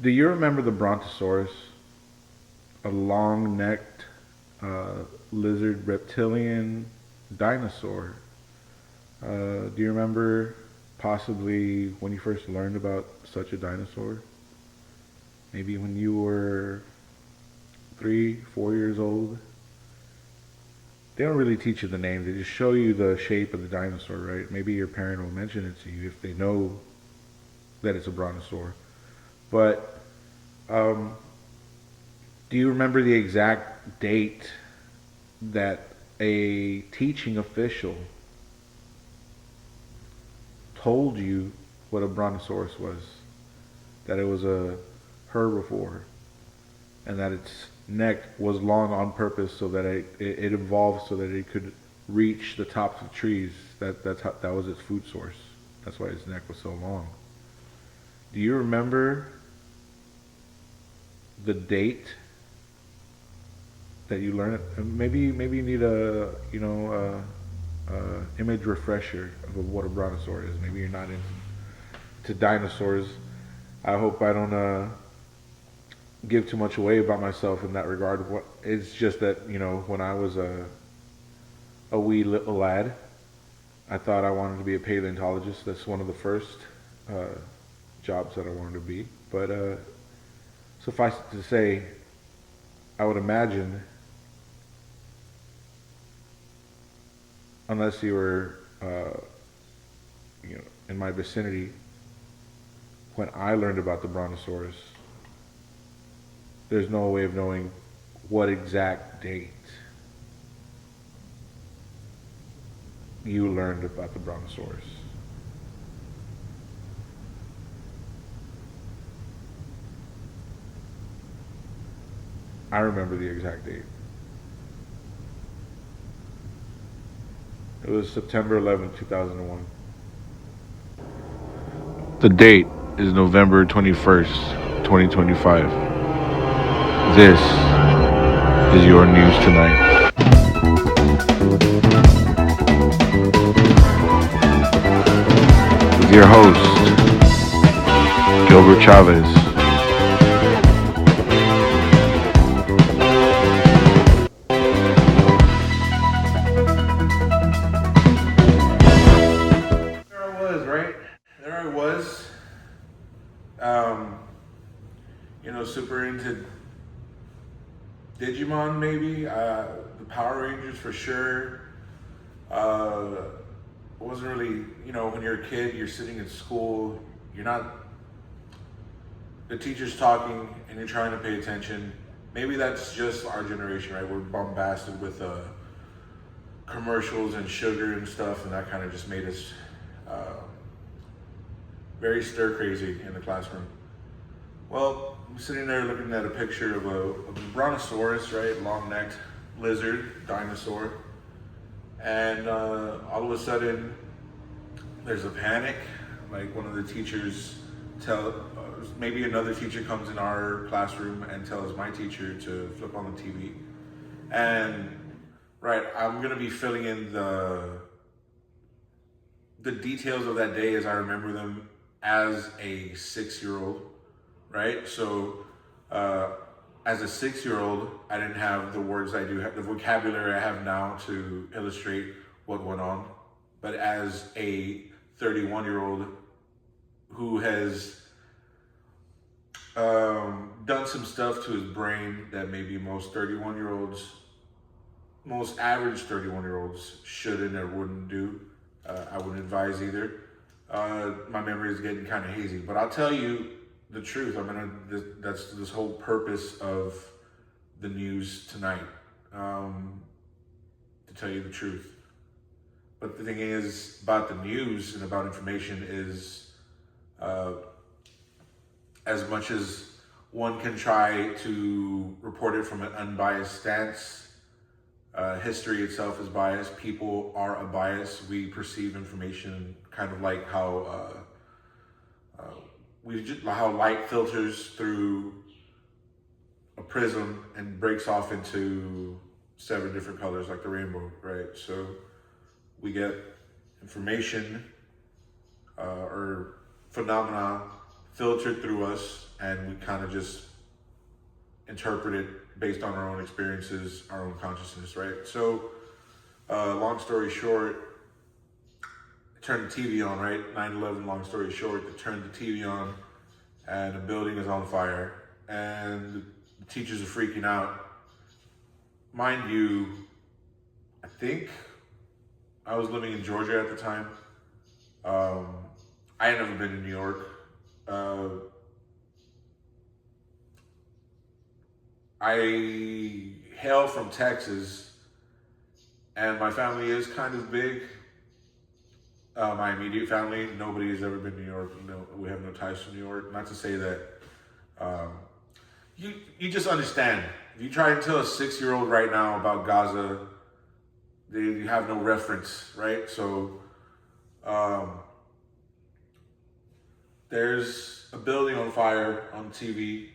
Do you remember the Brontosaurus? A long-necked lizard reptilian dinosaur. Do you remember possibly when you first learned about such a dinosaur? Maybe when you were 3, 4 years old? They don't really teach you the name, they just show you the shape of the dinosaur, right? Maybe your parent will mention it to you if they know that it's a brontosaur. But um, do you remember the exact date that a teaching official told you what a brontosaurus was? That it was a herbivore and that its neck was long on purpose so that it evolved so that it could reach the tops of trees. That was its food source. That's why its neck was so long. Do you remember the date that you learned it? Maybe you need a image refresher of what a brontosaur is. Maybe you're not into dinosaurs. I hope I don't give too much away about myself in that regard. What it's just that when I was a wee little lad, I thought I wanted to be a paleontologist. That's one of the first uh, jobs that I wanted to be. But suffice it to say, I would imagine, unless you were in my vicinity when I learned about the brontosaurus, there's no way of knowing what exact date you learned about the brontosaurus. I remember the exact date. It was September 11th, 2001. The date is November 21st, 2025. This is your news tonight. With your host, Gilbert Chavez. There I was, right? There I was, um, super into Digimon, maybe. The Power Rangers for sure. It wasn't really, when you're a kid, you're sitting in school, you're not, the teacher's talking and you're trying to pay attention. Maybe that's just our generation, right? We're bombasted with commercials and sugar and stuff, and that kind of just made us uh, very stir crazy in the classroom. Well, I'm sitting there looking at a picture of a brontosaurus, right? Long necked lizard, dinosaur. And all of a sudden, there's a panic. Like one of the teachers maybe another teacher comes in our classroom and tells my teacher to flip on the TV. And right, I'm gonna be filling in the details of that day as I remember them as a 6 year old, right? So, as a 6 year old, I didn't have the words I do have, the vocabulary I have now to illustrate what went on. But as a 31-year-old who has done some stuff to his brain that maybe most average 31-year-olds shouldn't or wouldn't do, I wouldn't advise either. My memory is getting kind of hazy, but I'll tell you the truth. That's this whole purpose of the news tonight, to tell you the truth. But the thing is about the news and about information is, uh, as much as one can try to report it from an unbiased stance, history itself is biased. People are a bias. We perceive information kind of like how how light filters through a prism and breaks off into 7 different colors like the rainbow, right? So we get information or phenomena filtered through us, and we kind of just interpret it based on our own experiences, our own consciousness, right? So, long story short, turn the TV on, right? 9/11, long story short, they turned the TV on and the building is on fire and the teachers are freaking out. Mind you, I think I was living in Georgia at the time. I had never been to New York. I hail from Texas, and my family is kind of big. My immediate family, nobody has ever been to New York. You know, we have no ties to New York. Not to say that um, you just understand. If you try and tell a 6-year-old right now about Gaza, they have no reference, right? So um, there's a building on fire on TV,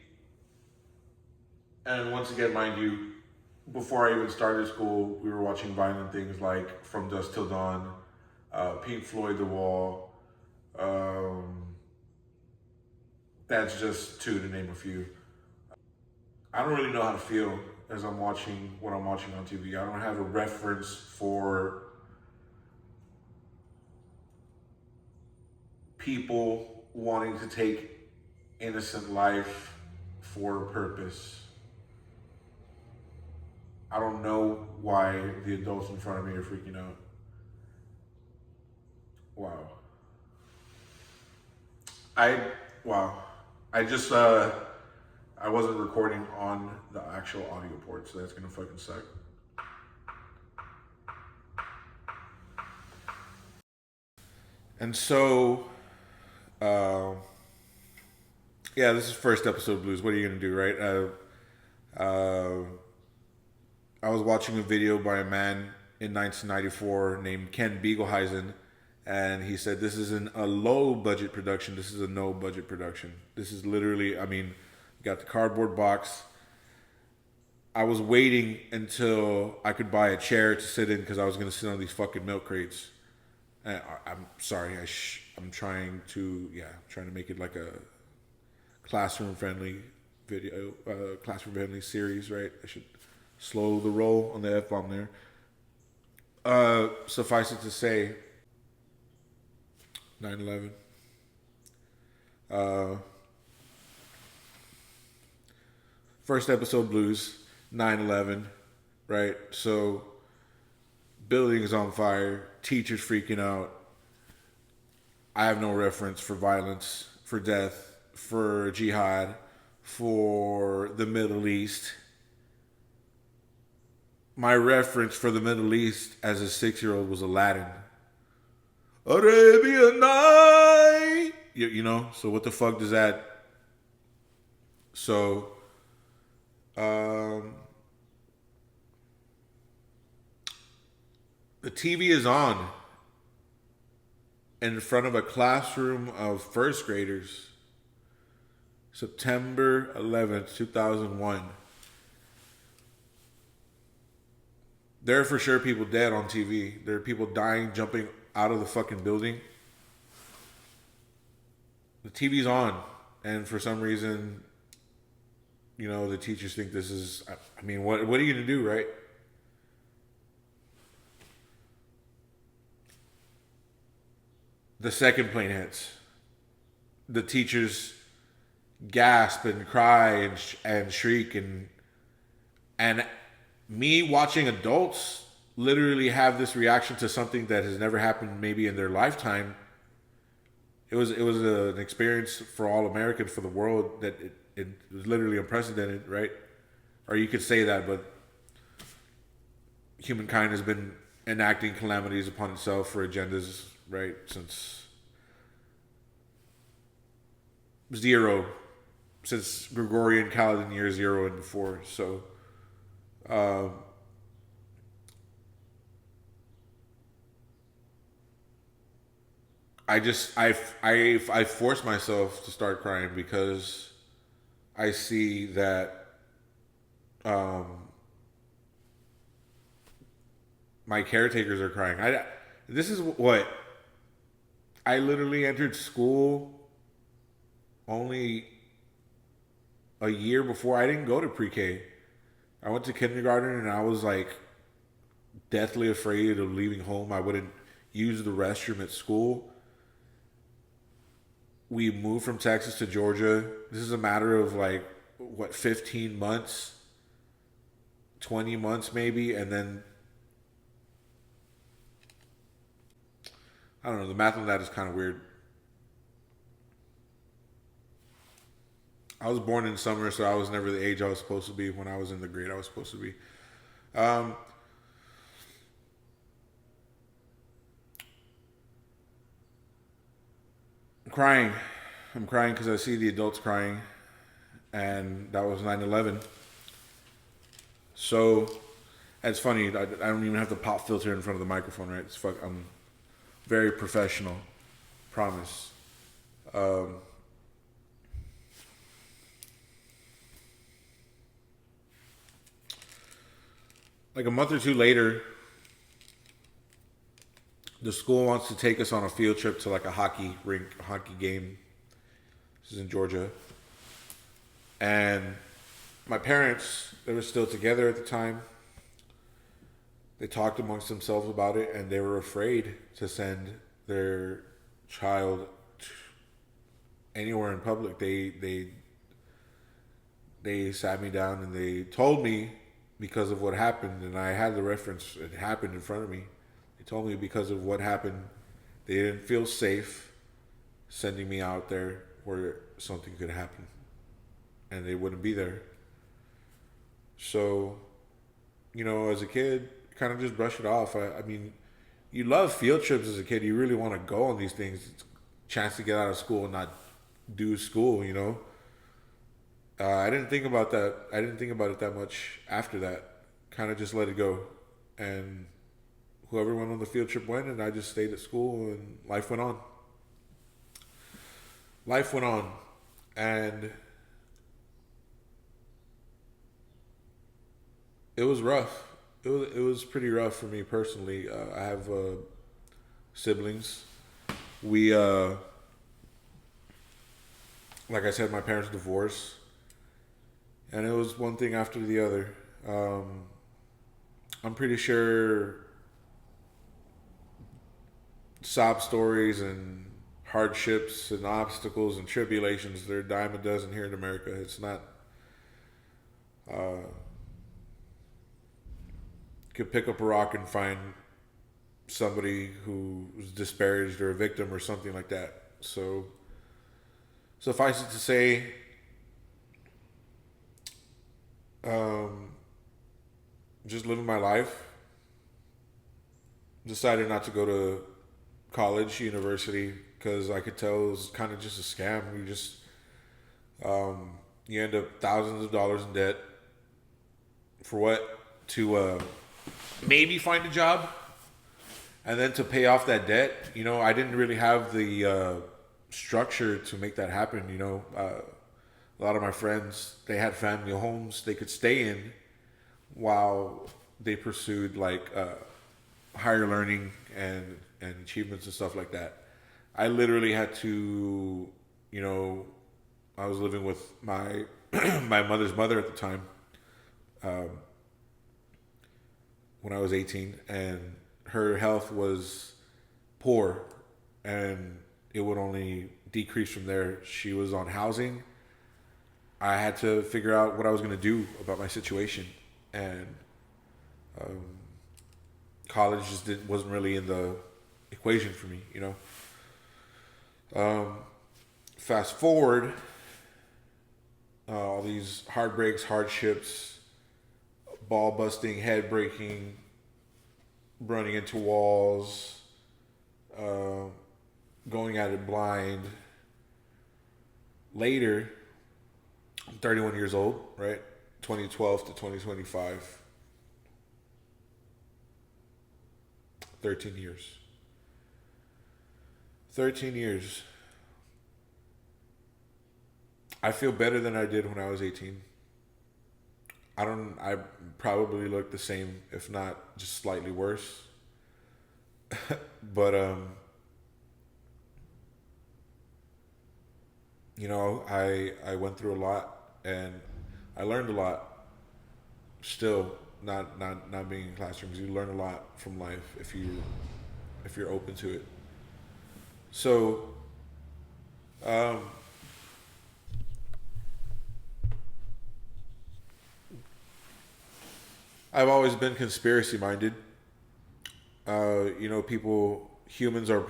and once again, mind you, before I even started school, we were watching violent things like From Dusk Till Dawn, Pink Floyd, The Wall. That's just two to name a few. I don't really know how to feel as I'm watching what I'm watching on TV. I don't have a reference for people wanting to take innocent life for a purpose. I don't know why the adults in front of me are freaking out. Wow. Wow. I just I wasn't recording on the actual audio port, so that's gonna fucking suck. And so yeah, this is first episode of Blues. What are you gonna do, right? I was watching a video by a man in 1994 named Ken Beagleheisen, and he said this isn't a low budget production, this is a no budget production. This is literally, I mean, you got the cardboard box. I was waiting until I could buy a chair to sit in because I was going to sit on these fucking milk crates. And I'm sorry, I'm trying to make it like a classroom friendly video, classroom friendly series, right? I should slow the roll on the F-bomb there. Suffice it to say, 9/11. First episode Blues, 9/11, right? So, building is on fire, teachers freaking out. I have no reference for violence, for death, for jihad, for the Middle East. My reference for the Middle East as a 6-year-old was Aladdin. Arabian Night! You know, so what the fuck does that... So, the TV is on in front of a classroom of first graders. September 11th, 2001. There are for sure people dead on TV. There are people dying, jumping out of the fucking building. The TV's on, and for some reason, you know, the teachers think this is... I mean, what are you gonna do, right? The second plane hits. The teachers gasp and cry and shriek and me watching adults literally have this reaction to something that has never happened maybe in their lifetime. It was an experience for all Americans, for the world, that it was literally unprecedented, right? Or you could say that, but humankind has been enacting calamities upon itself for agendas, right, since Gregorian calendar year 0 and before. So I force myself to start crying because I see that my caretakers are crying. This is what I literally entered school only a year before, I didn't go to pre-K. I went to kindergarten and I was like deathly afraid of leaving home. I wouldn't use the restroom at school. We moved from Texas to Georgia. This is a matter of like, what, 15 months, 20 months maybe. And then, I don't know, the math on that is kind of weird. I was born in summer, so I was never the age I was supposed to be when I was in the grade I was supposed to be. Um, I'm crying. I'm crying because I see the adults crying, and that was 9/11. So, it's funny. I don't even have the pop filter in front of the microphone, right? I'm very professional. Promise. Um, like a month or two later, the school wants to take us on a field trip to like a hockey rink, a hockey game. This is in Georgia. And my parents, they were still together at the time. They talked amongst themselves about it, and they were afraid to send their child anywhere in public. They sat me down and they told me, because of what happened, and I had the reference, it happened in front of me. They told me because of what happened, they didn't feel safe sending me out there where something could happen and they wouldn't be there. So, as a kid, kind of just brush it off. I mean, you love field trips as a kid. You really want to go on these things. It's a chance to get out of school and not do school. I didn't think about that. I didn't think about it that much after that. Kind of just let it go. And whoever went on the field trip went, and I just stayed at school, and life went on. Life went on. And it was rough. It was pretty rough for me personally. I have siblings. We, like I said, my parents divorced. And it was one thing after the other. I'm pretty sure sob stories and hardships and obstacles and tribulations, they're a dime a dozen here in America. It's not... you could pick up a rock and find somebody who was disparaged or a victim or something like that. So, suffice it to say, just living my life. Decided not to go to college, university, because I could tell it was kind of just a scam. You end up thousands of dollars in debt for what? To maybe find a job, and then to pay off that debt. I didn't really have the structure to make that happen. A lot of my friends, they had family homes they could stay in while they pursued like higher learning and achievements and stuff like that. I literally had to, I was living with my my mother's mother at the time, when I was 18, and her health was poor, and it would only decrease from there. She was on housing. I had to figure out what I was going to do about my situation, and college just wasn't really in the equation for me. Fast forward, all these heartbreaks, hardships, ball busting, head breaking, running into walls, going at it blind. Later, I'm 31 years old, right? 2012 to 2025. 13 years. 13 years. I feel better than I did when I was 18. I probably look the same, if not just slightly worse. But I went through a lot and I learned a lot. Still, not being in classrooms, you learn a lot from life if you're open to it. So, um, I've always been conspiracy minded. Humans are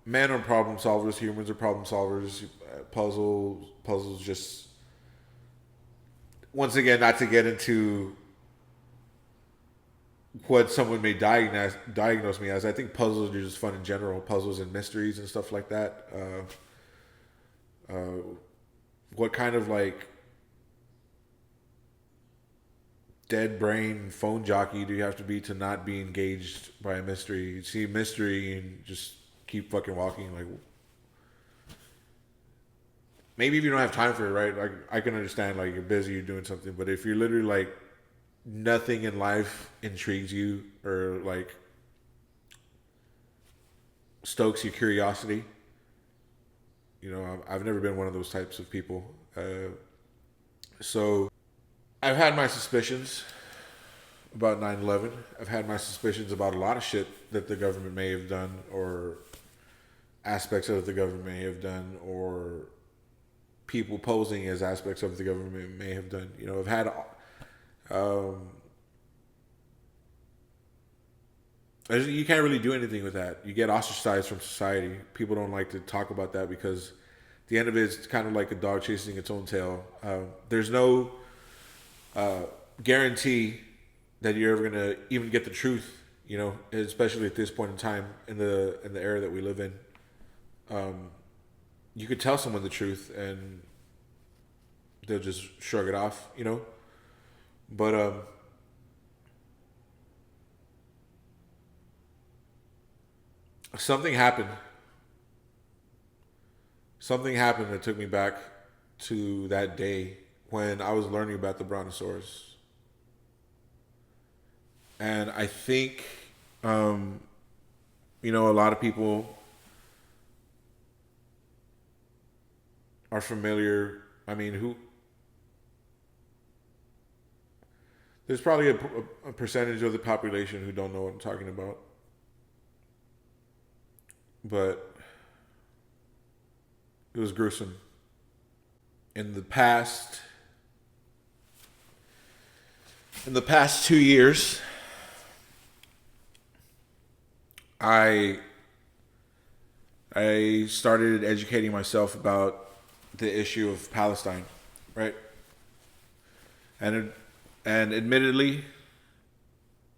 men are problem solvers. Humans are problem solvers. Puzzles. Just once again, not to get into what someone may diagnose me as. I think puzzles are just fun in general. Puzzles and mysteries and stuff like that. What kind of like dead brain phone jockey do you have to be to not be engaged by a mystery? You see a mystery and just keep fucking walking. Like maybe if you don't have time for it, right? Like I can understand like you're busy, you're doing something, but if you're literally like nothing in life intrigues you or like stokes your curiosity, I've never been one of those types of people. So I've had my suspicions about 9/11. I've had my suspicions about a lot of shit that the government may have done or aspects of the government may have done or people posing as aspects of the government may have done. I've had um, you can't really do anything with that. You get ostracized from society. People don't like to talk about that because the end of it is kind of like a dog chasing its own tail. There's no guarantee that you're ever gonna even get the truth. Especially at this point in time in the era that we live in. You could tell someone the truth and they'll just shrug it off. But something happened. Something happened that took me back to that day when I was learning about the brontosaurus, and I think a lot of people are familiar. I mean, who there's probably a percentage of the population who don't know what I'm talking about, but it was gruesome. In the past, in the past 2 years, I I started educating myself about the issue of Palestine, right? And and admittedly,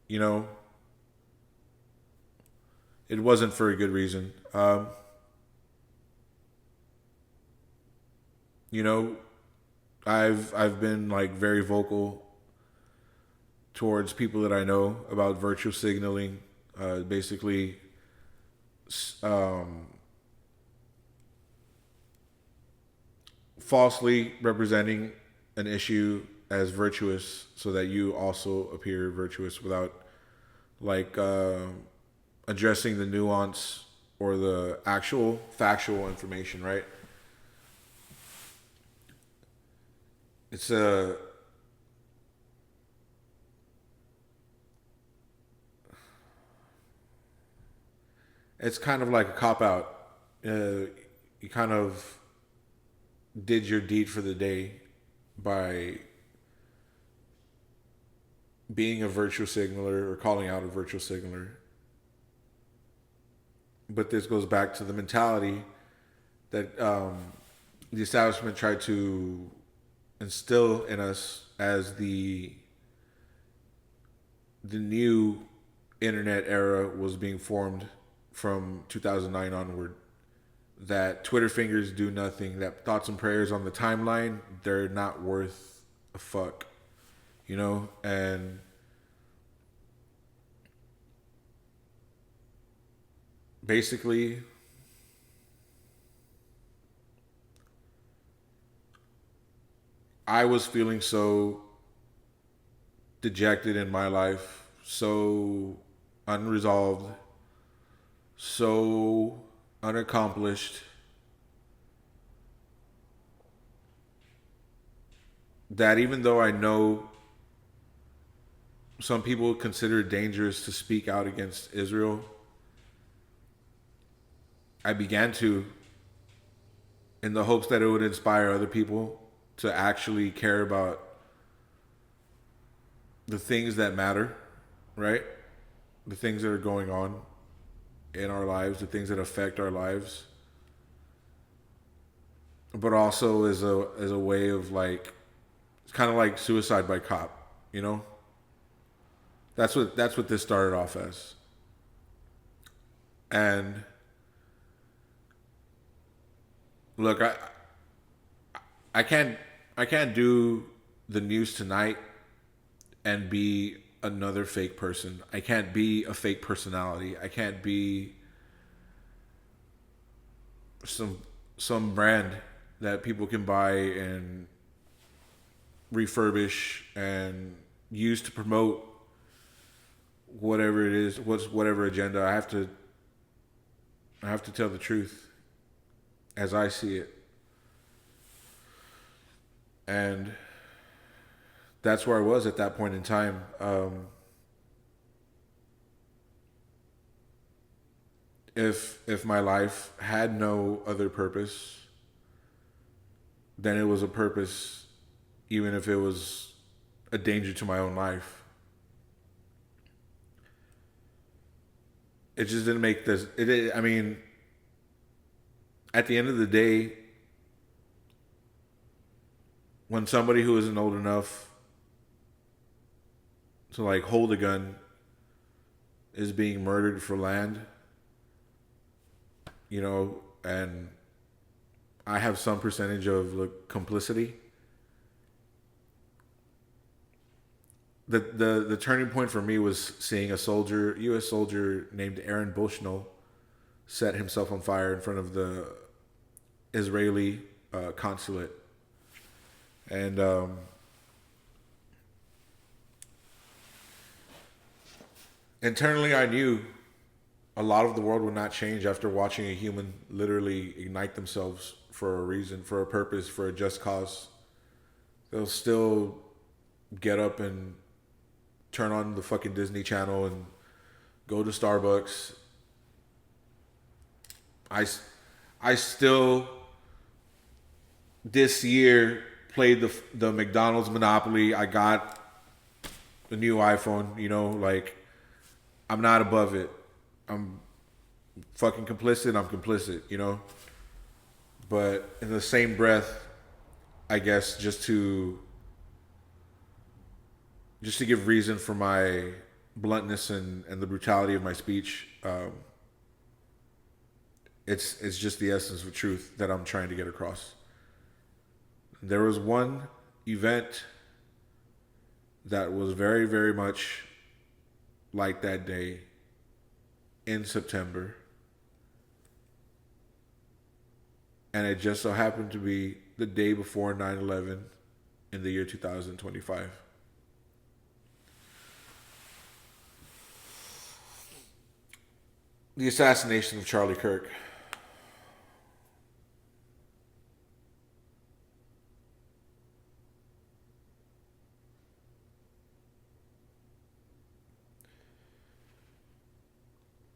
you know, it wasn't for a good reason. You know, I've been like very vocal towards people that I know about virtue signaling, basically um, falsely representing an issue as virtuous, so that you also appear virtuous without like addressing the nuance or the actual factual information. Right? It's a it's kind of like a cop out. You kind of did your deed for the day by being a virtual signaler or calling out a virtual signaler. But this goes back to the mentality that the establishment tried to instill in us as the new internet era was being formed from 2009 onward. That Twitter fingers do nothing. That thoughts and prayers on the timeline, they're not worth a fuck, And basically, I was feeling so dejected in my life, so unresolved, so unaccomplished, that even though I know some people consider it dangerous to speak out against Israel, I began to, in the hopes that it would inspire other people to actually care about the things that matter, right? The things that are going on in our lives, the things that affect our lives, but also as a way of like, it's kind of like suicide by cop, you know. That's what this started off as, and look, I can't I can't do the news tonight and be another fake person. I can't be a fake personality. I can't be some some brand that people can buy and refurbish and use to promote whatever it is, whatever agenda. I have to tell the truth as I see it. And that's where I was at that point in time. If my life had no other purpose, then it was a purpose, even if it was a danger to my own life. It just didn't make this. I mean, at the end of the day, when somebody who isn't old enough to like hold a gun is being murdered for land, you know, and I have some percentage of like, complicity. The turning point for me was seeing a soldier, U.S. soldier named Aaron Bushnell, set himself on fire in front of the Israeli consulate, and internally I knew a lot of the world would not change after watching a human literally ignite themselves for a reason, for a purpose, for a just cause. They'll still get up and turn on the fucking Disney Channel and go to Starbucks. I still this year played the McDonald's Monopoly. I got a new iPhone, you know, like I'm not above it. I'm fucking complicit, I'm complicit, you know? But in the same breath, I guess just to give reason for my bluntness and the brutality of my speech, it's just the essence of truth that I'm trying to get across. There was one event that was very, very much like that day in September. And it just so happened to be the day before 9/11 in the year 2025. The assassination of Charlie Kirk.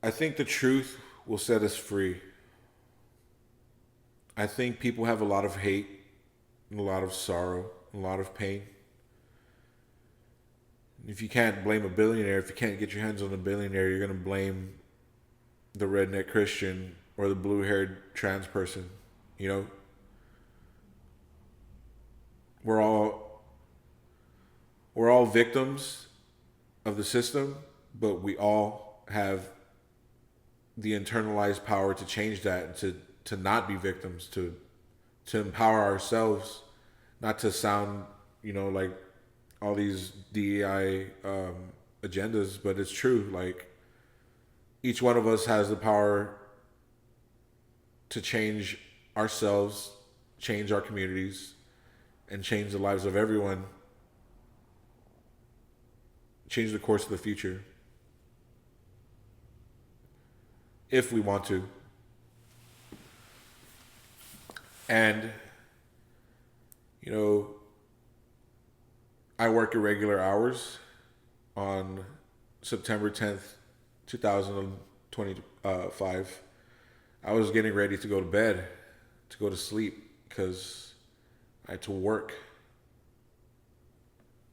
I think the truth will set us free. I think people have a lot of hate and a lot of sorrow, a lot of pain. If you can't blame a billionaire, if you can't get your hands on a billionaire, you're going to blame the redneck Christian or the blue-haired trans person. You know, we're all victims of the system, but we all have the internalized power to change that and to not be victims, to empower ourselves, not to sound, you know, like all these DEI agendas, but it's true. Like each one of us has the power to change ourselves, change our communities, and change the lives of everyone, change the course of the future, if we want to. And, you know, I work irregular hours on September 10th, 2025. I was getting ready to go to bed, to go to sleep, because I had to work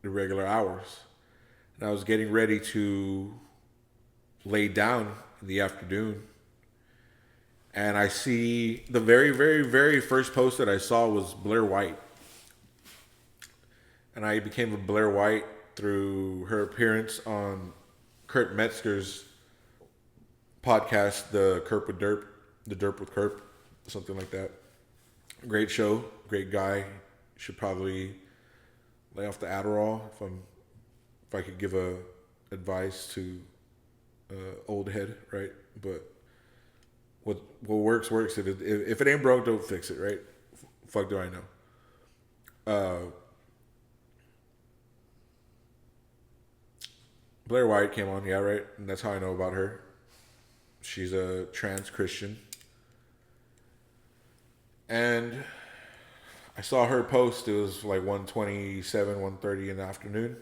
irregular hours. And I was getting ready to lay down in the afternoon. And I see the very, very, very first post that I saw was Blair White. And I became a Blair White through her appearance on Kurt Metzger's podcast, the Derp with Kurt, something like that. Great show, great guy. Should probably lay off the Adderall if I could give a advice to old head, right? But what works. If it ain't broke, don't fix it, right? Fuck do I know. Blair White came on, yeah, right? And that's how I know about her. She's a trans Christian. And I saw her post. It was like 1:27, 1:30 in the afternoon.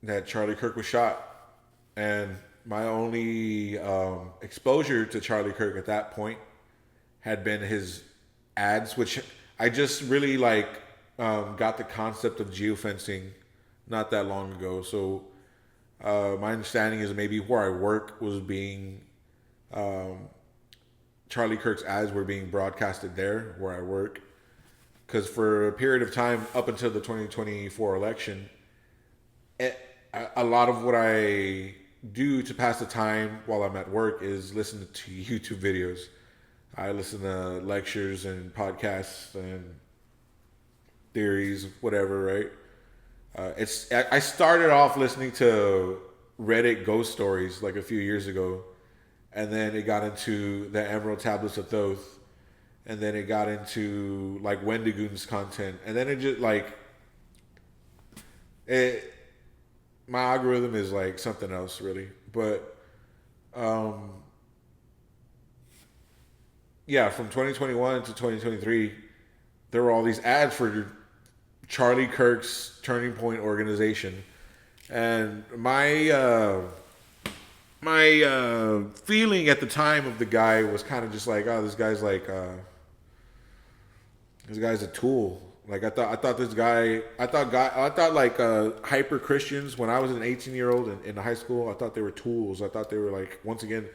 That Charlie Kirk was shot. And my only exposure to Charlie Kirk at that point had been his ads, which I just really got the concept of geofencing not that long ago. So my understanding is maybe where I work was being Charlie Kirk's ads were being broadcasted there where I work, because for a period of time up until the 2024 election, a lot of what I do to pass the time while I'm at work is listen to YouTube videos. I listen to lectures and podcasts and theories, whatever, right? I started off listening to Reddit ghost stories like a few years ago, and then it got into the Emerald Tablets of Thoth, and then it got into like Wendigoon's content, and then it just my algorithm is like something else, really. But yeah, from 2021 to 2023, there were all these ads for Charlie Kirk's Turning Point organization, and my feeling at the time of the guy was kind of just like, oh, this guy's a tool. Like I thought hyper Christians, when I was an 18-year-old in high school, I thought they were tools. I thought they were like, once again,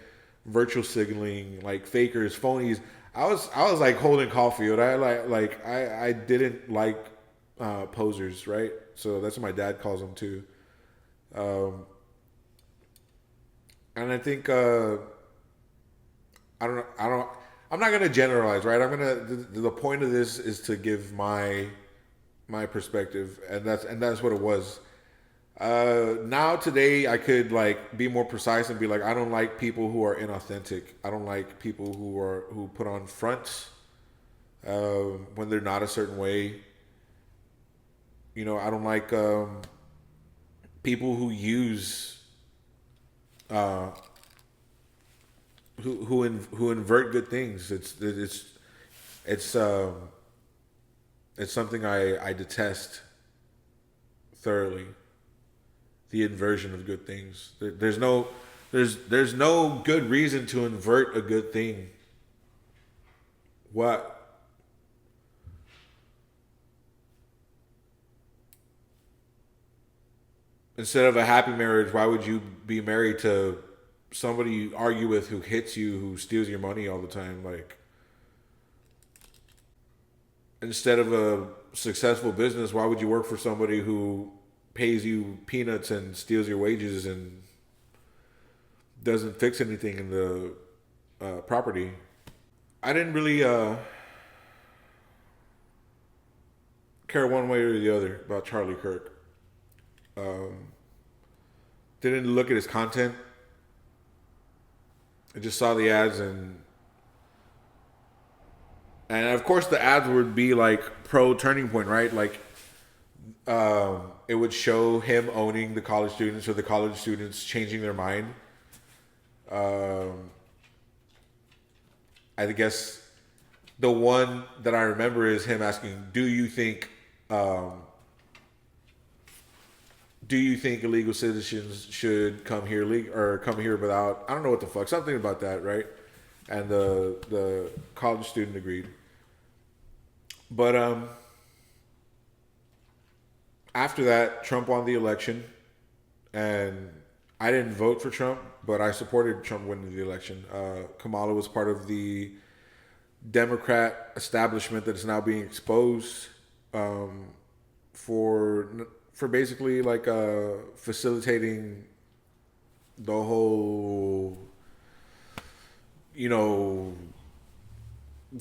virtual signaling, like fakers, phonies. I was like Holden Caulfield. I didn't like posers, right? So that's what my dad calls them too. And I think I'm not gonna generalize, right? The point of this is to give my perspective, and that's what it was. Now today I could like be more precise and be like, I don't like people who are inauthentic. I don't like people who put on fronts when they're not a certain way. You know, I don't like people who use who invert good things. It's something I detest thoroughly. The inversion of good things. There's no good reason to invert a good thing. What? Instead of a happy marriage, why would you be married to somebody you argue with who hits you, who steals your money all the time? Like, instead of a successful business, why would you work for somebody who pays you peanuts and steals your wages and doesn't fix anything in the property? I didn't really care one way or the other about Charlie Kirk. Didn't look at his content. I just saw the ads, and of course the ads would be like pro Turning Point, right? Like it would show him owning the college students, or the college students changing their mind. I guess The one that I remember is him asking, um, do you think illegal citizens should come here or come here without, I don't know what the fuck, something about that, right? And the college student agreed. But after that, Trump won the election, and I didn't vote for Trump, but I supported Trump winning the election. Kamala was part of the Democrat establishment that is now being exposed, um, for for basically like facilitating the whole, you know,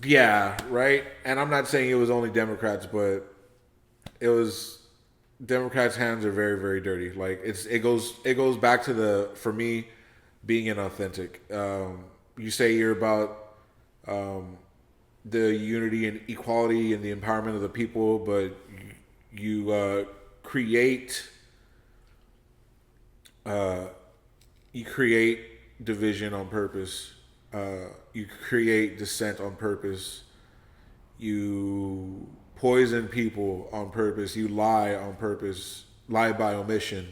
yeah, right. And I'm not saying it was only Democrats, but it was Democrats' hands are very, very dirty. Like it goes back to the, for me, being inauthentic. You say you're about um, the unity and equality and the empowerment of the people, but you create uh, you create division on purpose. You create dissent on purpose. You poison people on purpose. You lie on purpose. Lie by omission.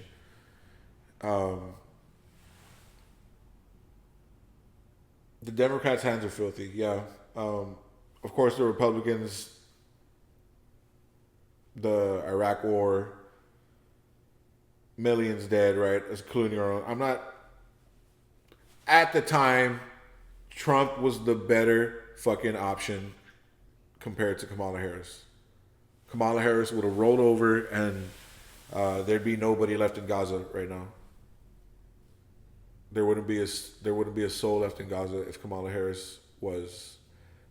Um, the Democrats' hands are filthy. Yeah. Of course, the Republicans, the Iraq War, millions dead, right? Including our own. I'm not. At the time, Trump was the better fucking option compared to Kamala Harris. Kamala Harris would have rolled over, and there'd be nobody left in Gaza right now. There wouldn't be a soul left in Gaza if Kamala Harris was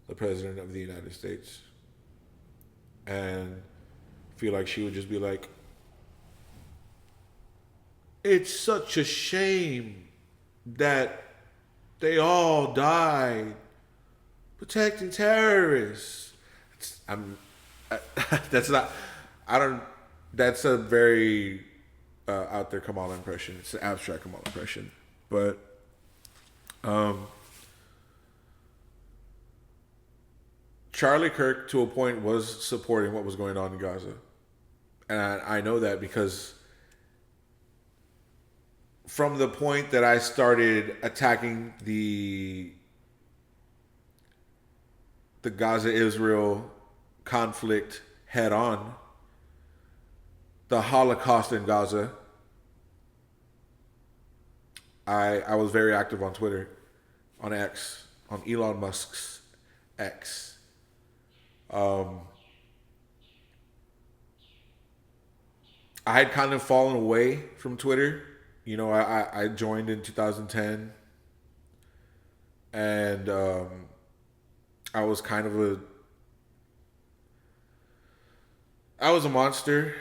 the president of the United States. And I feel like she would just be like, "It's such a shame that they all died protecting terrorists." I'm. That's not. I don't. That's a very out there Kamala impression. It's an abstract Kamala impression, but um, Charlie Kirk, to a point, was supporting what was going on in Gaza, and I know that because from the point that I started attacking the Gaza Israel conflict head on, the Holocaust in Gaza, I was very active on Twitter, on X, on Elon Musk's X. Um, I had kind of fallen away from Twitter. You know, I joined in 2010, and I was kind of I was a monster.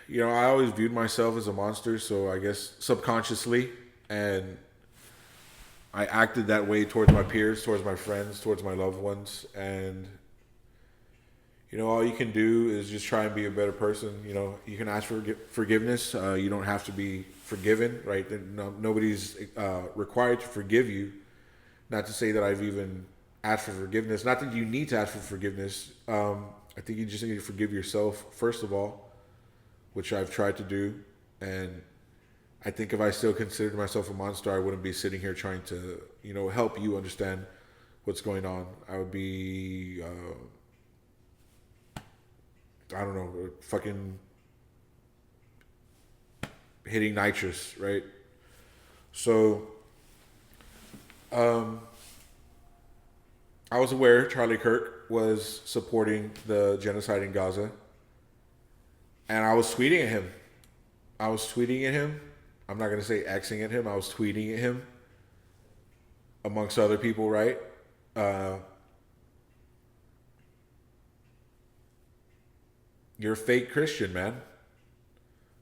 You know, I always viewed myself as a monster, so I guess subconsciously, and I acted that way towards my peers, towards my friends, towards my loved ones, and you know, all you can do is just try and be a better person. You know, you can ask for forgiveness. You don't have to be forgiven, right? Nobody's required to forgive you. Not to say that I've even asked for forgiveness. Not that you need to ask for forgiveness. I think you just need to forgive yourself, first of all, which I've tried to do. And I think if I still considered myself a monster, I wouldn't be sitting here trying to, you know, help you understand what's going on. I would be, I don't know, fucking hitting nitrous, right? So, um, I was aware Charlie Kirk was supporting the genocide in Gaza, and I was tweeting at him. I was tweeting at him. I'm not going to say Xing at him. I was tweeting at him, amongst other people, right? Uh, you're a fake Christian, man.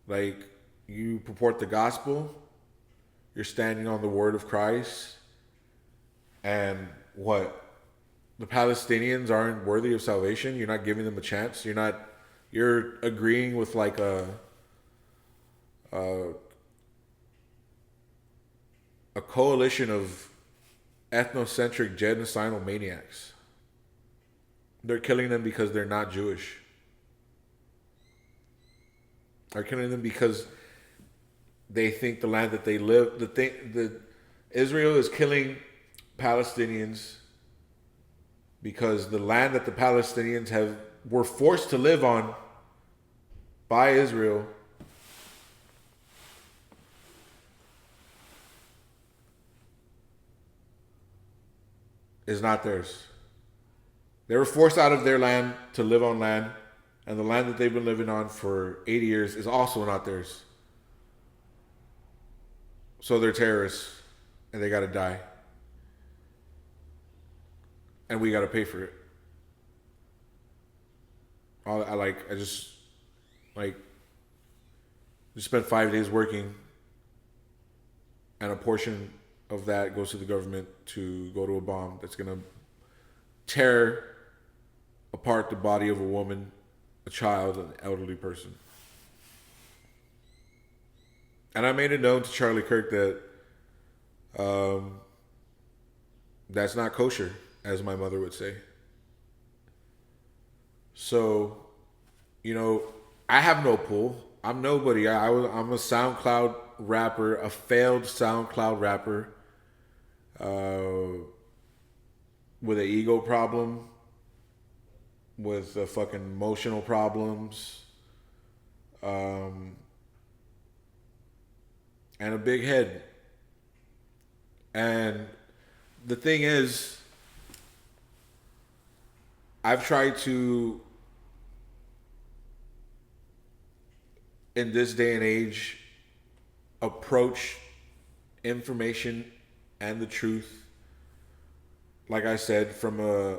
Like, you purport the gospel, you're standing on the word of Christ, and what? The Palestinians aren't worthy of salvation? You're not giving them a chance? You're agreeing with like a, a coalition of ethnocentric genocidal maniacs. They're killing them because they're not Jewish. They're killing them because they think the land that they live, Israel is killing Palestinians because the land that the Palestinians were forced to live on by Israel is not theirs. They were forced out of their land to live on land, and the land that they've been living on for 80 years is also not theirs. So they're terrorists, and they got to die. And we got to pay for it. I just spent 5 days working, and a portion of that goes to the government to go to a bomb that's going to tear apart the body of a woman, a child, an elderly person. And I made it known to Charlie Kirk that that's not kosher, as my mother would say. So, I have no pull. I'm nobody. I'm a SoundCloud rapper, a failed SoundCloud rapper, with an ego problem, with fucking emotional problems, and a big head. And the thing is, I've tried to, in this day and age, approach information and the truth, like I said, from a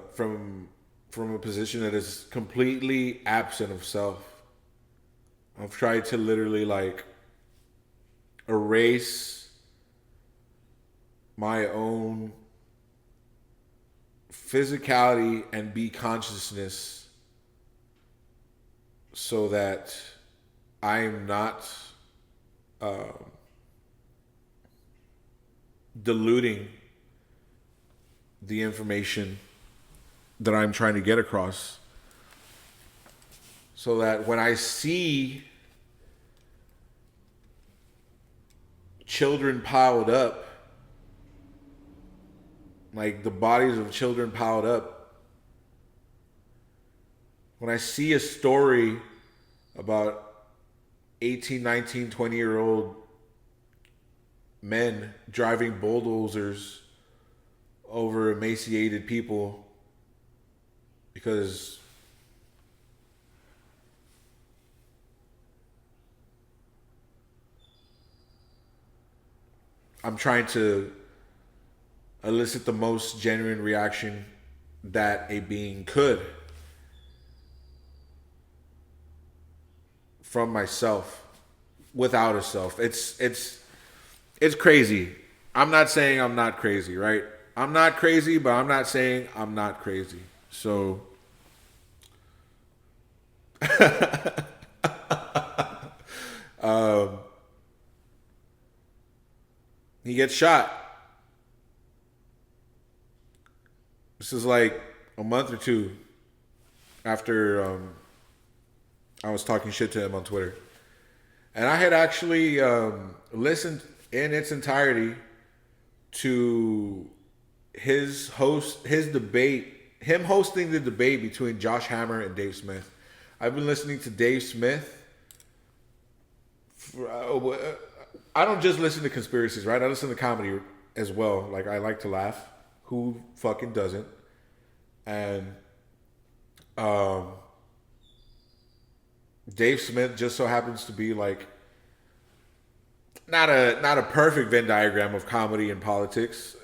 position that is completely absent of self. I've tried to literally erase my own physicality and be consciousness so that I am not diluting the information that I'm trying to get across, so that when I see children piled up, like the bodies of children piled up, when I see a story about 18, 19, 20-year-old men driving bulldozers over emaciated people because I'm trying to elicit the most genuine reaction that a being could from myself, without a self. It's crazy. I'm not saying I'm not crazy, right? I'm not crazy, but I'm not saying I'm not crazy. So he gets shot. This is like a month or two after I was talking shit to him on Twitter. And I had actually listened in its entirety to him hosting the debate between Josh Hammer and Dave Smith. I've been listening to Dave Smith. I don't just listen to conspiracies, right? I listen to comedy as well. Like, I like to laugh. Who fucking doesn't? And Dave Smith just so happens to be like not a perfect Venn diagram of comedy and politics,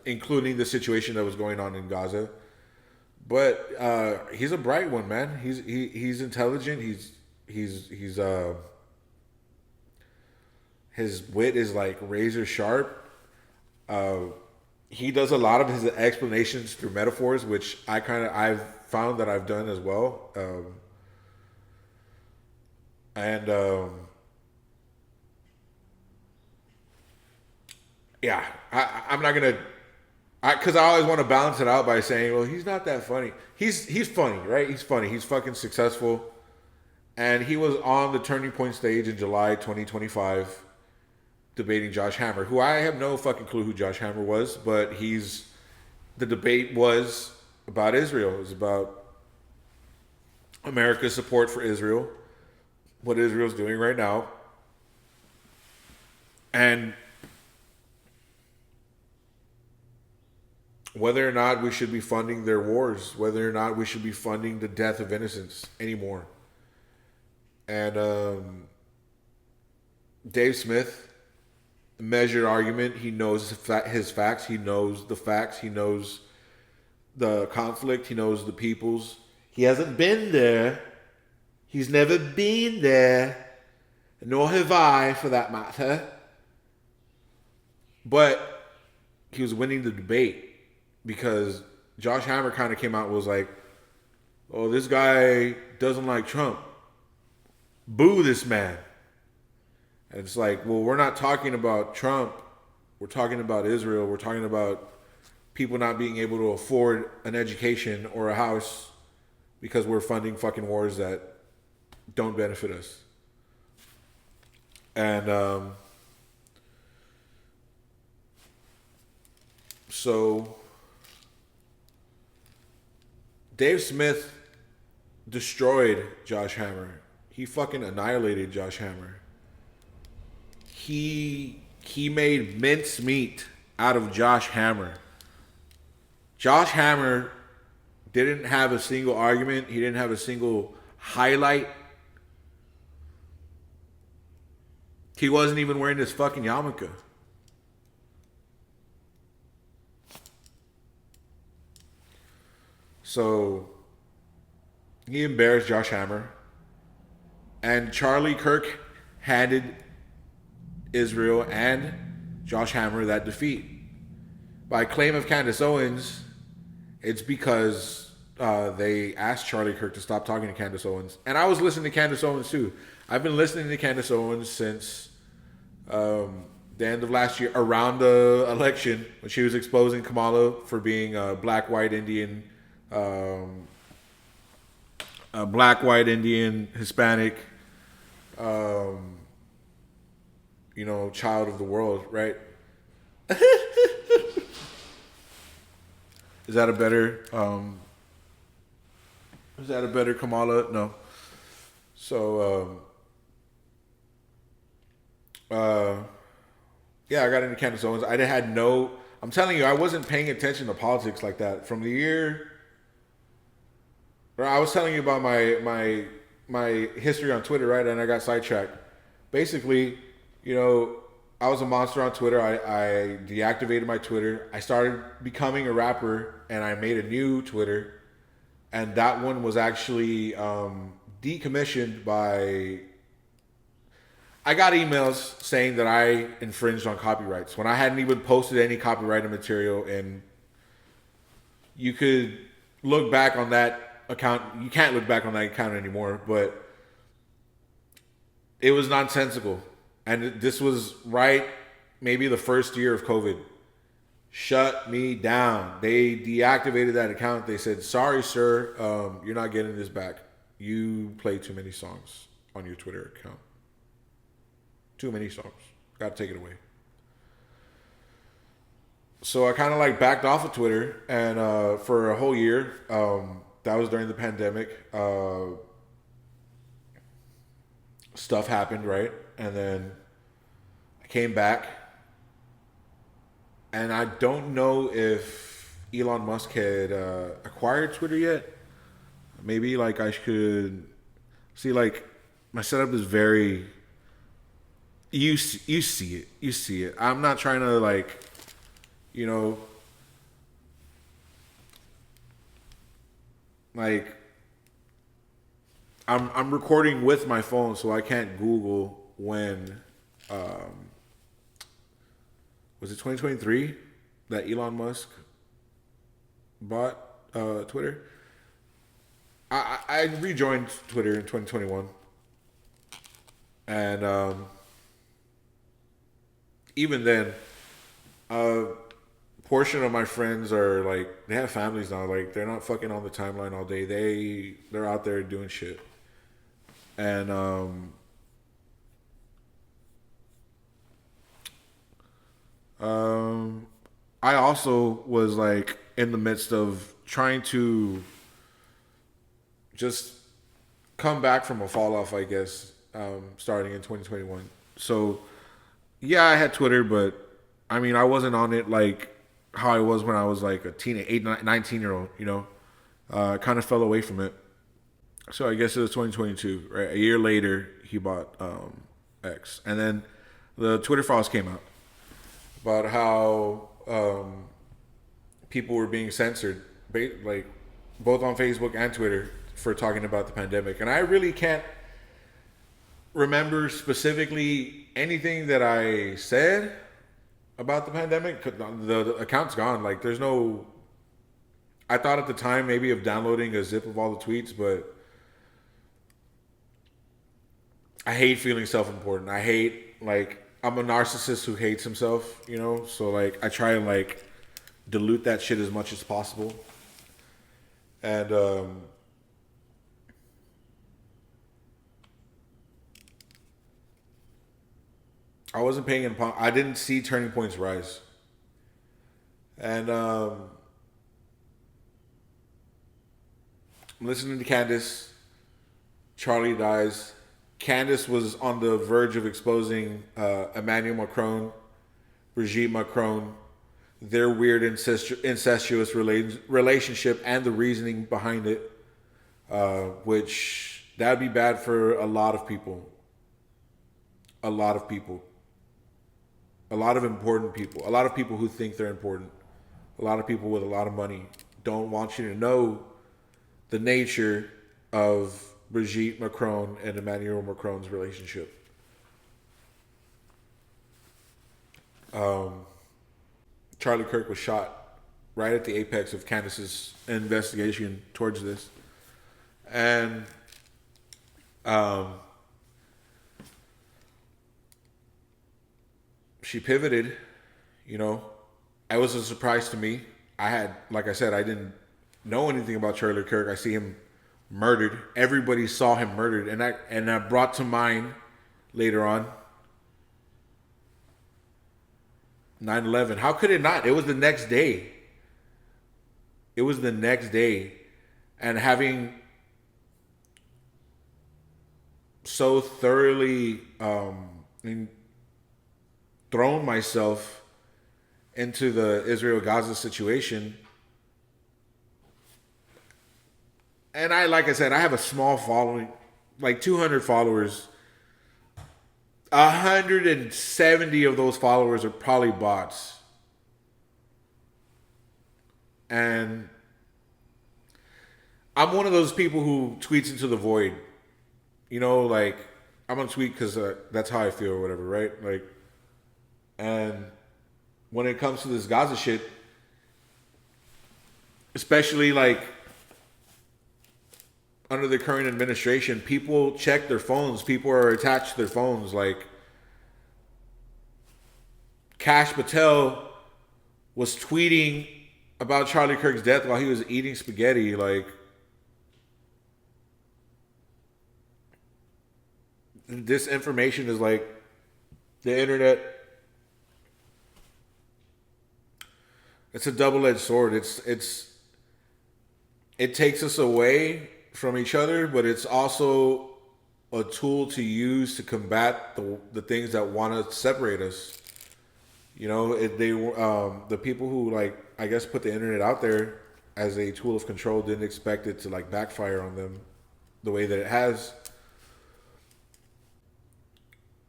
including the situation that was going on in Gaza. But he's a bright one, man. He's intelligent. He's his wit is like razor sharp. He does a lot of his explanations through metaphors, which I've found that I've done as well. Yeah, I'm not gonna Because I always want to balance it out by saying, well, he's not that funny. He's funny, right? He's funny. He's fucking successful. And he was on the Turning Point stage in July 2025 debating Josh Hammer, who I have no fucking clue who Josh Hammer was, but the debate was about Israel. It was about America's support for Israel, what Israel's doing right now. And whether or not we should be funding their wars, whether or not we should be funding the death of innocents anymore. And Dave Smith, measured argument. He knows his facts. He knows the facts. He knows the conflict. He knows the peoples. He hasn't been there. He's never been there. Nor have I, for that matter. But he was winning the debate because Josh Hammer kind of came out and was like, oh, this guy doesn't like Trump. Boo this man. And it's like, well, we're not talking about Trump. We're talking about Israel. We're talking about people not being able to afford an education or a house because we're funding fucking wars that don't benefit us. And so Dave Smith destroyed Josh Hammer. He fucking annihilated Josh Hammer. He made mincemeat out of Josh Hammer. Josh Hammer didn't have a single argument. He didn't have a single highlight. He wasn't even wearing this fucking yarmulke. So he embarrassed Josh Hammer. And Charlie Kirk handed Israel and Josh Hammer that defeat. By claim of Candace Owens, it's because they asked Charlie Kirk to stop talking to Candace Owens. And I was listening to Candace Owens too. I've been listening to Candace Owens since the end of last year, around the election, when she was exposing Kamala for being a black, white, Indian, Hispanic, child of the world, right? Is that a better Kamala? No. So yeah, I got into Candace Owens. I'm telling you, I wasn't paying attention to politics like that from the year. I was telling you about my history on Twitter, right? And I got sidetracked. Basically, I was a monster on Twitter. I deactivated my Twitter. I started becoming a rapper, and I made a new Twitter. And that one was actually decommissioned by... I got emails saying that I infringed on copyrights when I hadn't even posted any copyrighted material. And you could look back on that account. You can't look back on that account anymore, but it was nonsensical. And this was maybe the first year of COVID. Shut me down. They deactivated that account. They said, sorry, sir, you're not getting this back. You play too many songs on your Twitter account. Too many songs. Got to take it away. So I kind of backed off of Twitter, and for a whole year, that was during the pandemic. Stuff happened, right? And then I came back, and I don't know if Elon Musk had acquired Twitter yet. Maybe I should see. My setup is very. You see it. You see it. I'm not trying to I'm recording with my phone, so I can't Google when was it 2023 that Elon Musk bought Twitter? I rejoined Twitter in 2021, and even then, portion of my friends are like, they have families now. Like, they're not fucking on the timeline all day. They're out there doing shit. And I also was like in the midst of trying to just come back from a fall off, I guess, starting in 2021. So yeah, I had Twitter, but I mean, I wasn't on it like how I was when I was like a 19-year-old, you know. I kind of fell away from it. So I guess it was 2022, right? A year later, he bought X. And then the Twitter files came out about how people were being censored, like both on Facebook and Twitter, for talking about the pandemic. And I really can't remember specifically anything that I said about the pandemic. The account's gone. Like, there's no. I thought at the time maybe of downloading a zip of all the tweets, but I hate feeling self-important. I hate, like, I'm a narcissist who hates himself, you know? So, like, I try and, like, dilute that shit as much as possible. And, I wasn't paying in. I didn't see Turning Point's rise. And, I'm listening to Candace. Charlie dies. Candace was on the verge of exposing Emmanuel Macron, Brigitte Macron, their weird incestuous relationship and the reasoning behind it, which that would be bad for a lot of people. A lot of people. A lot of important people. A lot of people who think they're important. A lot of people with a lot of money don't want you to know the nature of Brigitte Macron and Emmanuel Macron's relationship. Charlie Kirk was shot right at the apex of Candace's investigation towards this. And she pivoted, you know. It was a surprise to me. Like I said, I didn't know anything about Charlie Kirk. I see him murdered. Everybody saw him murdered, and that brought to mind later on 9/11. How could it not? It was the next day. It was the next day, and having so thoroughly thrown myself into the Israel-Gaza situation. And like I said, I have a small following, like 200 followers. 170 of those followers are probably bots. And I'm one of those people who tweets into the void. You know, like, I'm gonna tweet because that's how I feel or whatever, right? Like, and when it comes to this Gaza shit, especially like under the current administration, people check their phones. People are attached to their phones. Like, Kash Patel was tweeting about Charlie Kirk's death while he was eating spaghetti. Like, this information is like the internet. It's a double-edged sword. It takes us away from each other, but it's also a tool to use to combat the things that want to separate us. You know, the people who, like, I guess, put the internet out there as a tool of control didn't expect it to, like, backfire on them the way that it has.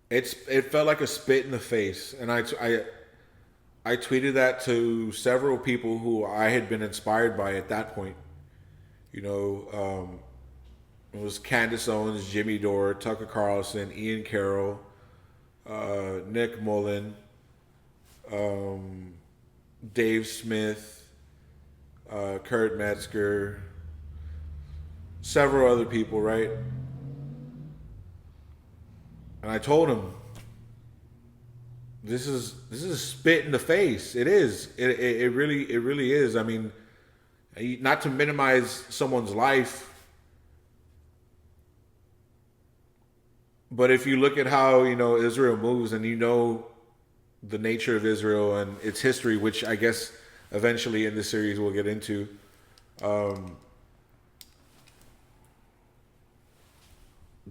It felt like a spit in the face, and I tweeted that to several people who I had been inspired by at that point. You know, it was Candace Owens, Jimmy Dore, Tucker Carlson, Ian Carroll, Nick Mullen, Dave Smith, Kurt Metzger, several other people, right? And I told them, this is spit in the face. It is. It really is. I mean, not to minimize someone's life, but if you look at how Israel moves, and the nature of Israel and its history, which I guess eventually in this series we'll get into. Um,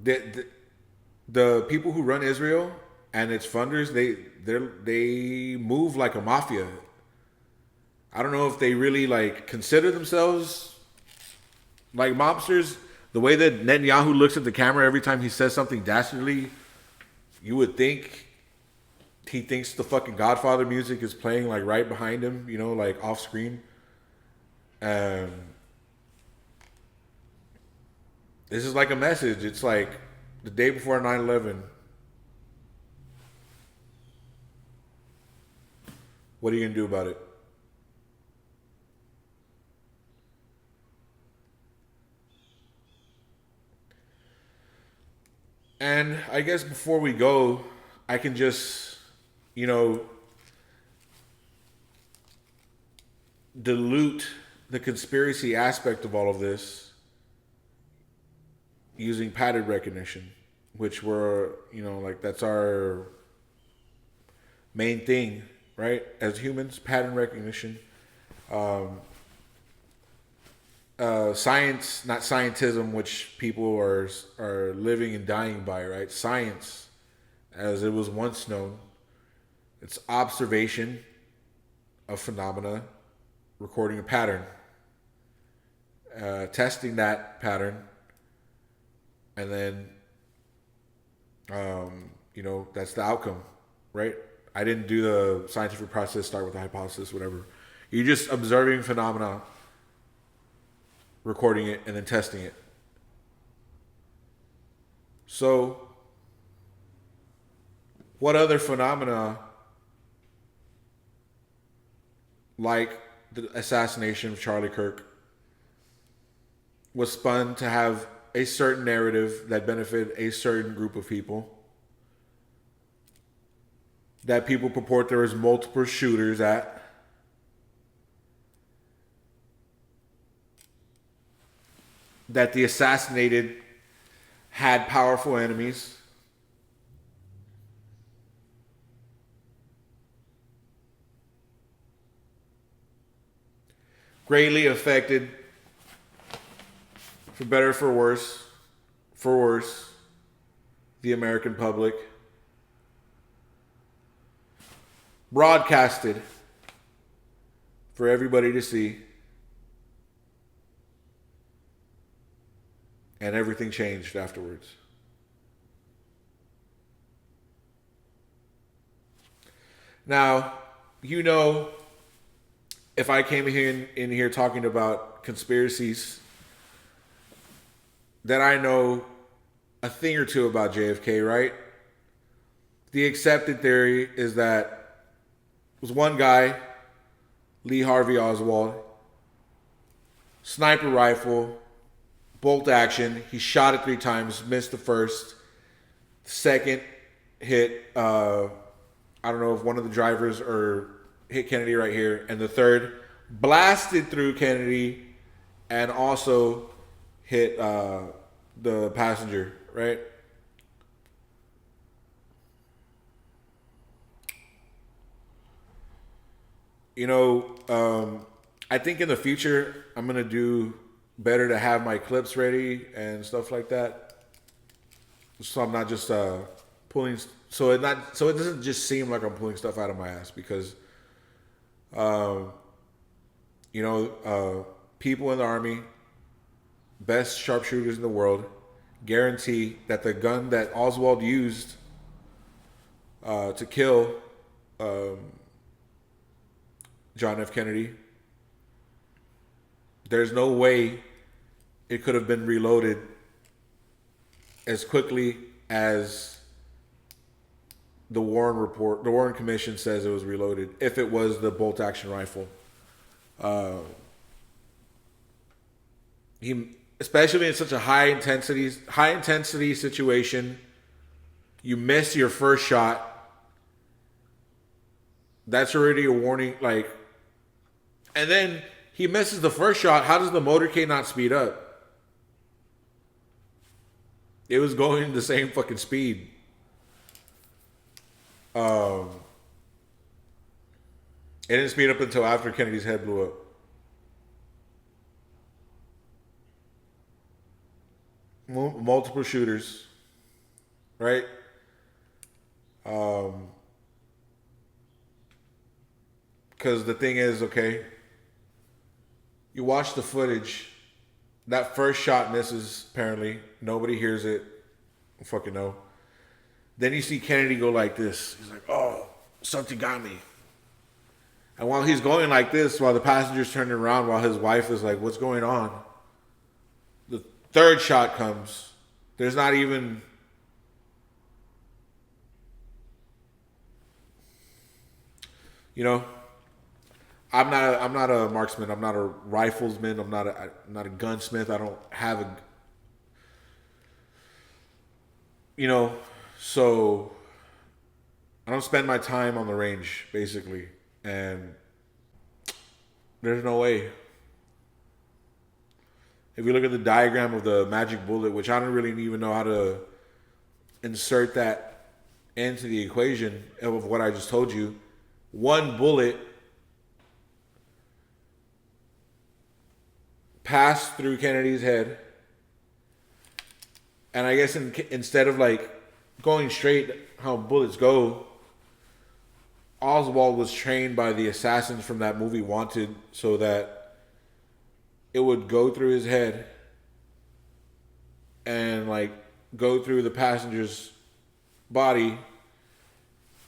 the people who run Israel and its funders, they move like a mafia. I don't know if they really like consider themselves like mobsters. The way that Netanyahu looks at the camera every time he says something dastardly, you would think he thinks the fucking Godfather music is playing like right behind him, like off screen. This is like a message. It's like the day before 9/11. What are you going to do about it? And I guess before we go, I can just, dilute the conspiracy aspect of all of this using pattern recognition, which that's our main thing, right? As humans, pattern recognition. Science, not scientism, which people are living and dying by, right? Science, as it was once known, it's observation of phenomena, recording a pattern, testing that pattern, and then, that's the outcome, right? I didn't do the scientific process, start with the hypothesis, whatever. You're just observing phenomena, recording it, and then testing it. So, what other phenomena, like the assassination of Charlie Kirk, was spun to have a certain narrative that benefited a certain group of people, that people purport there was multiple shooters at, that the assassinated had powerful enemies, greatly affected, for better or for worse, the American public, broadcasted for everybody to see, and everything changed afterwards. Now, if I came in here talking about conspiracies, that I know a thing or two about JFK, right? The accepted theory is that it was one guy, Lee Harvey Oswald, sniper rifle, bolt action. He shot it 3 times, missed the first. The second hit, I don't know if one of the drivers or hit Kennedy right here. And the third blasted through Kennedy and also hit the passenger, right? I think in the future, I'm going to do better to have my clips ready and stuff like that. So I'm not just pulling, so it doesn't just seem like I'm pulling stuff out of my ass, because, people in the Army, best sharpshooters in the world, guarantee that the gun that Oswald used to kill John F. Kennedy, there's no way it could have been reloaded as quickly as the Warren Commission says it was reloaded, if it was the bolt action rifle. Especially in such a high intensity situation, you miss your first shot, That's already a warning. Like, and then he misses the first shot. How does the motorcade not speed up? It was going the same fucking speed. It didn't speed up until after Kennedy's head blew up. Multiple shooters, right? Because the thing is, okay, you watch the footage. That first shot misses, apparently. Nobody hears it. I don't fucking know. Then you see Kennedy go like this. He's like, oh, something got me. And while he's going like this, while the passenger's turning around, while his wife is like, what's going on? The third shot comes. There's not even... You know, I'm not a marksman. I'm not a riflesman. I'm not a gunsmith. I don't have a, you know, so I don't spend my time on the range basically, and there's no way. If you look at the diagram of the magic bullet, which I don't really even know how to insert that into the equation of what I just told you, one bullet passed through Kennedy's head, and I guess instead of like going straight how bullets go, Oswald was trained by the assassins from that movie Wanted so that it would go through his head and like go through the passenger's body,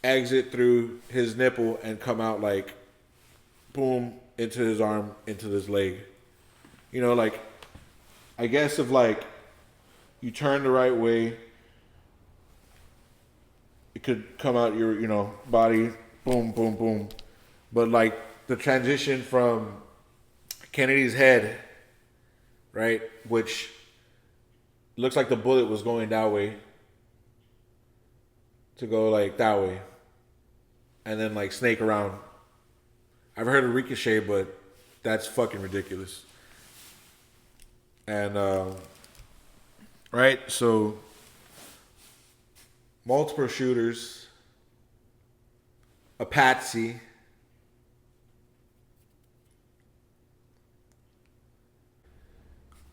exit through his nipple, and come out like boom into his arm, into his leg. You know, like, I guess if like you turn the right way, it could come out your, you know, body, boom, boom, boom. But like the transition from Kennedy's head, right, which looks like the bullet was going that way, to go like that way, and then like snake around. I've heard of ricochet, but that's fucking ridiculous. And right, so multiple shooters, a patsy,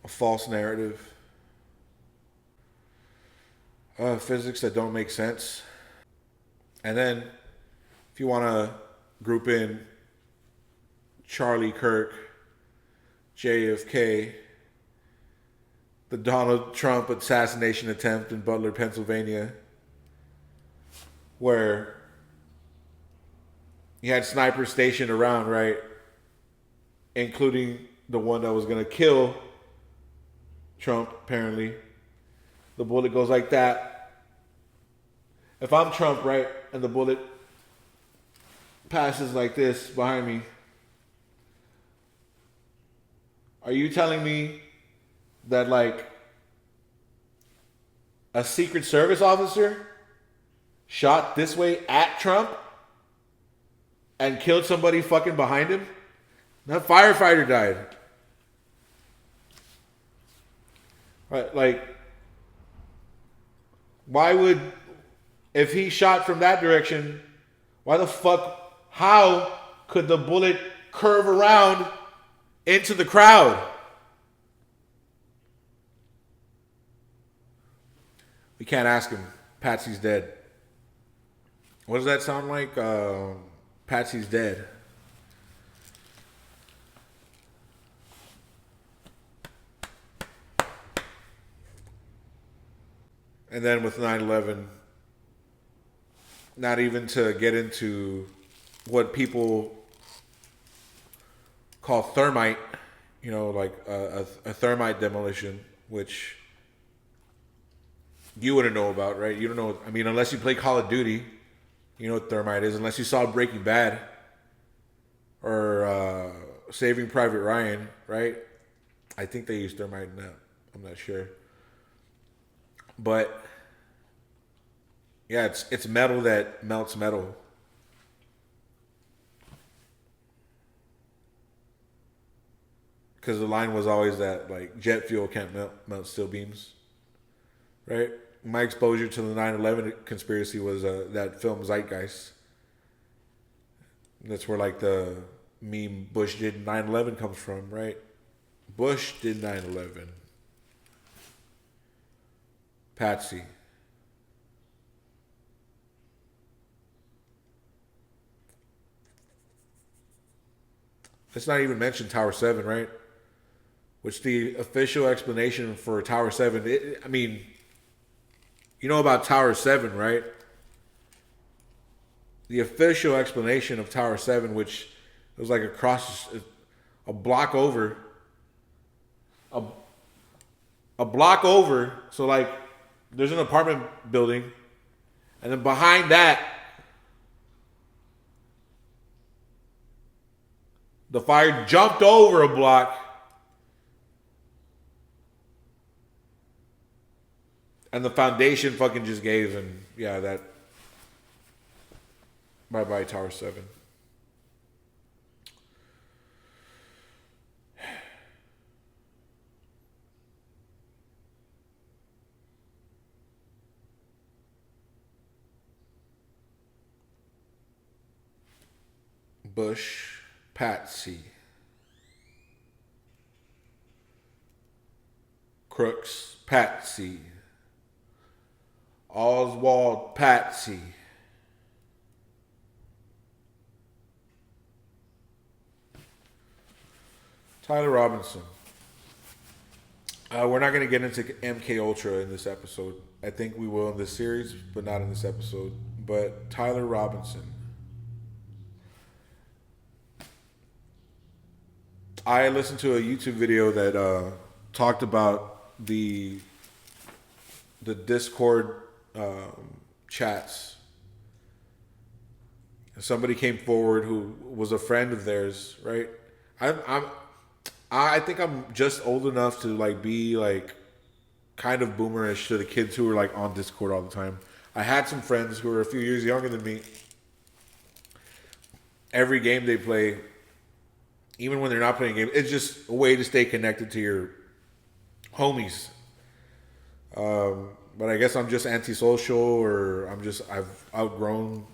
a false narrative, physics that don't make sense. And then if you want to group in Charlie Kirk, JFK, the Donald Trump assassination attempt in Butler, Pennsylvania, where you had snipers stationed around, right? Including the one that was going to kill Trump, apparently. The bullet goes like that. If I'm Trump, right, and the bullet passes like this behind me, are you telling me that like a Secret Service officer shot this way at Trump and killed somebody fucking behind him? That firefighter died. Right, like, why would, if he shot from that direction, why the fuck, how could the bullet curve around into the crowd? We can't ask him. Patsy's dead. What does that sound like? Patsy's dead. And then with 9/11, not even to get into what people call thermite, you know, like a thermite demolition, which you wouldn't know about, right? You don't know. I mean, unless you play Call of Duty, you know what thermite is. Unless you saw Breaking Bad or Saving Private Ryan, right? I think they use thermite in that. I'm not sure. But yeah, it's metal that melts metal. because the line was always that like jet fuel can't melt steel beams, right? My exposure to the 9/11 conspiracy was that film Zeitgeist. That's where like the meme Bush did 9/11 comes from, right? Bush did 9/11. Patsy. Let's not even mention Tower 7, right? Which the official explanation for Tower 7, I mean, you know about Tower 7, right? The official explanation of Tower 7, which was like across a block over, a, a block over. So like, there's an apartment building, and then behind that, the fire jumped over a block, and the foundation fucking just gave, and yeah, that. Bye bye, Tower 7. Bush, Patsy. Crooks, Patsy. Oswald, Patsy. Tyler Robinson. We're not going to get into MK Ultra in this episode. I think we will in this series, but not in this episode. But Tyler Robinson. I listened to a YouTube video that talked about the Discord chats. Somebody came forward who was a friend of theirs, right? I think I'm just old enough to like be like kind of boomerish to the kids who were like on Discord all the time. I had some friends who were a few years younger than me. Every game they play, even when they're not playing games, it's just a way to stay connected to your homies. But I guess I'm just antisocial, or I've outgrown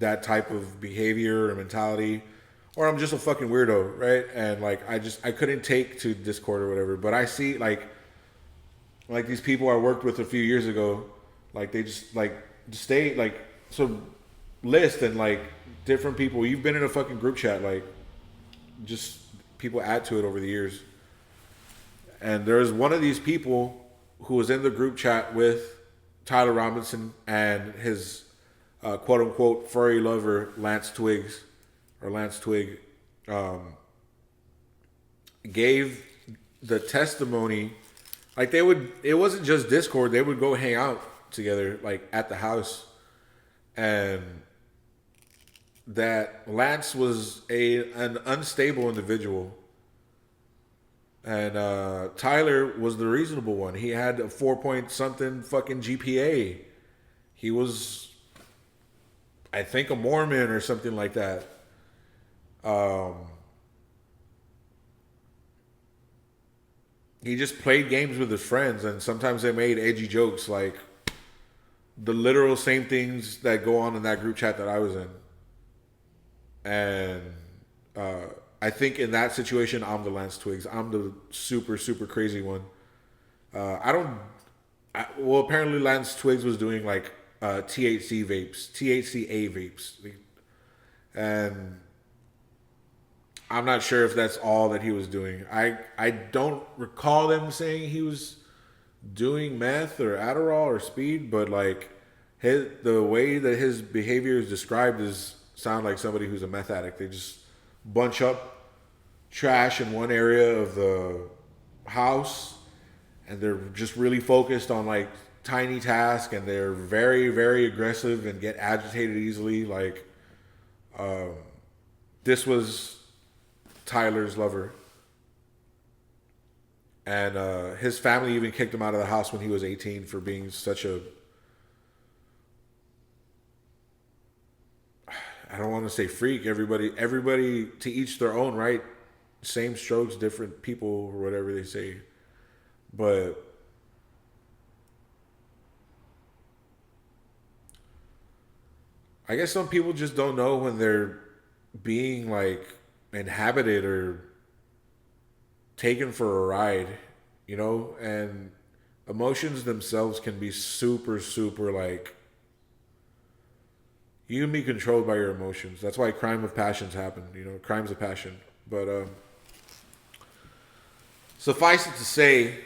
that type of behavior or mentality, or I'm just a fucking weirdo, right? And like I couldn't take to Discord or whatever. But I see like these people I worked with a few years ago, like they just like stay like so list and like different people. You've been in a fucking group chat, like just people add to it over the years. And there's one of these people who was in the group chat with Tyler Robinson and his quote unquote furry lover Lance Twig, gave the testimony. Like it wasn't just Discord. They would go hang out together, like at the house, and that Lance was an unstable individual. And Tyler was the reasonable one. He had a 4 something fucking GPA. He was, I think, a Mormon or something like that. He just played games with his friends, and sometimes they made edgy jokes, like the literal same things that go on in that group chat that I was in. And I think in that situation, I'm the Lance Twigs. I'm the super, super crazy one. Well, apparently Lance Twigs was doing like THCA vapes. And I'm not sure if that's all that he was doing. I don't recall them saying he was doing meth or Adderall or speed, but like the way that his behavior is described sound like somebody who's a meth addict. They just bunch up trash in one area of the house, and they're just really focused on like tiny tasks, and they're very, very aggressive and get agitated easily. Like this was Tyler's lover, and his family even kicked him out of the house when he was 18 for being such a, I don't want to say freak. Everybody to each their own, right? Same strokes, different people, or whatever they say. But I guess some people just don't know when they're being like inhabited or taken for a ride, you know? And emotions themselves can be super, super like, you can be controlled by your emotions. That's why crime of passions happen, you know, crimes of passion. But suffice it to say,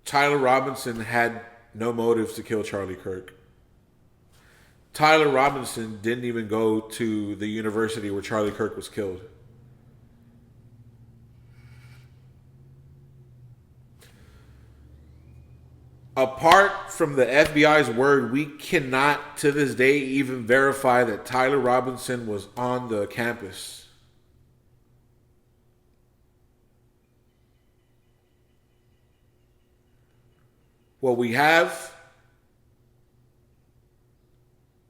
Tyler Robinson had no motives to kill Charlie Kirk. Tyler Robinson didn't even go to the university where Charlie Kirk was killed. Apart from the FBI's word, we cannot to this day even verify that Tyler Robinson was on the campus. What we have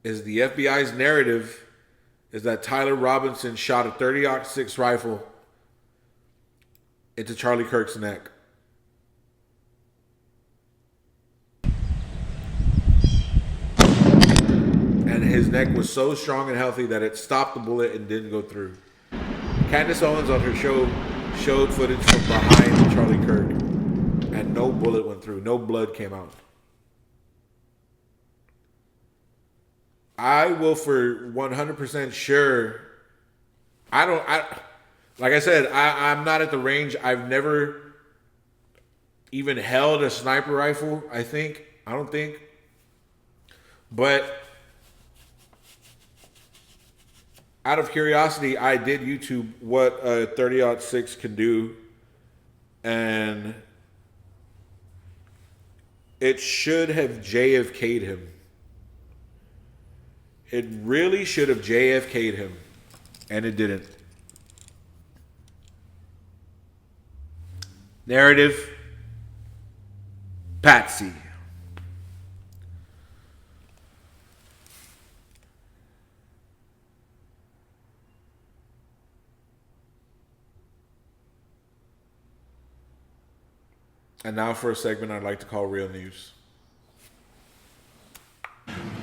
is the FBI's narrative is that Tyler Robinson shot a .30-06 rifle into Charlie Kirk's neck. And his neck was so strong and healthy that it stopped the bullet and didn't go through. Candace Owens on her show showed footage from behind Charlie Kirk, and no bullet went through. No blood came out. I will for 100% sure. Like I said, I'm not at the range. I've never even held a sniper rifle, I don't think. But out of curiosity, I did YouTube what a .30-06 can do. And it should have JFK'd him. It really should have JFK'd him, and it didn't. Narrative, Patsy. And now for a segment I'd like to call Real News.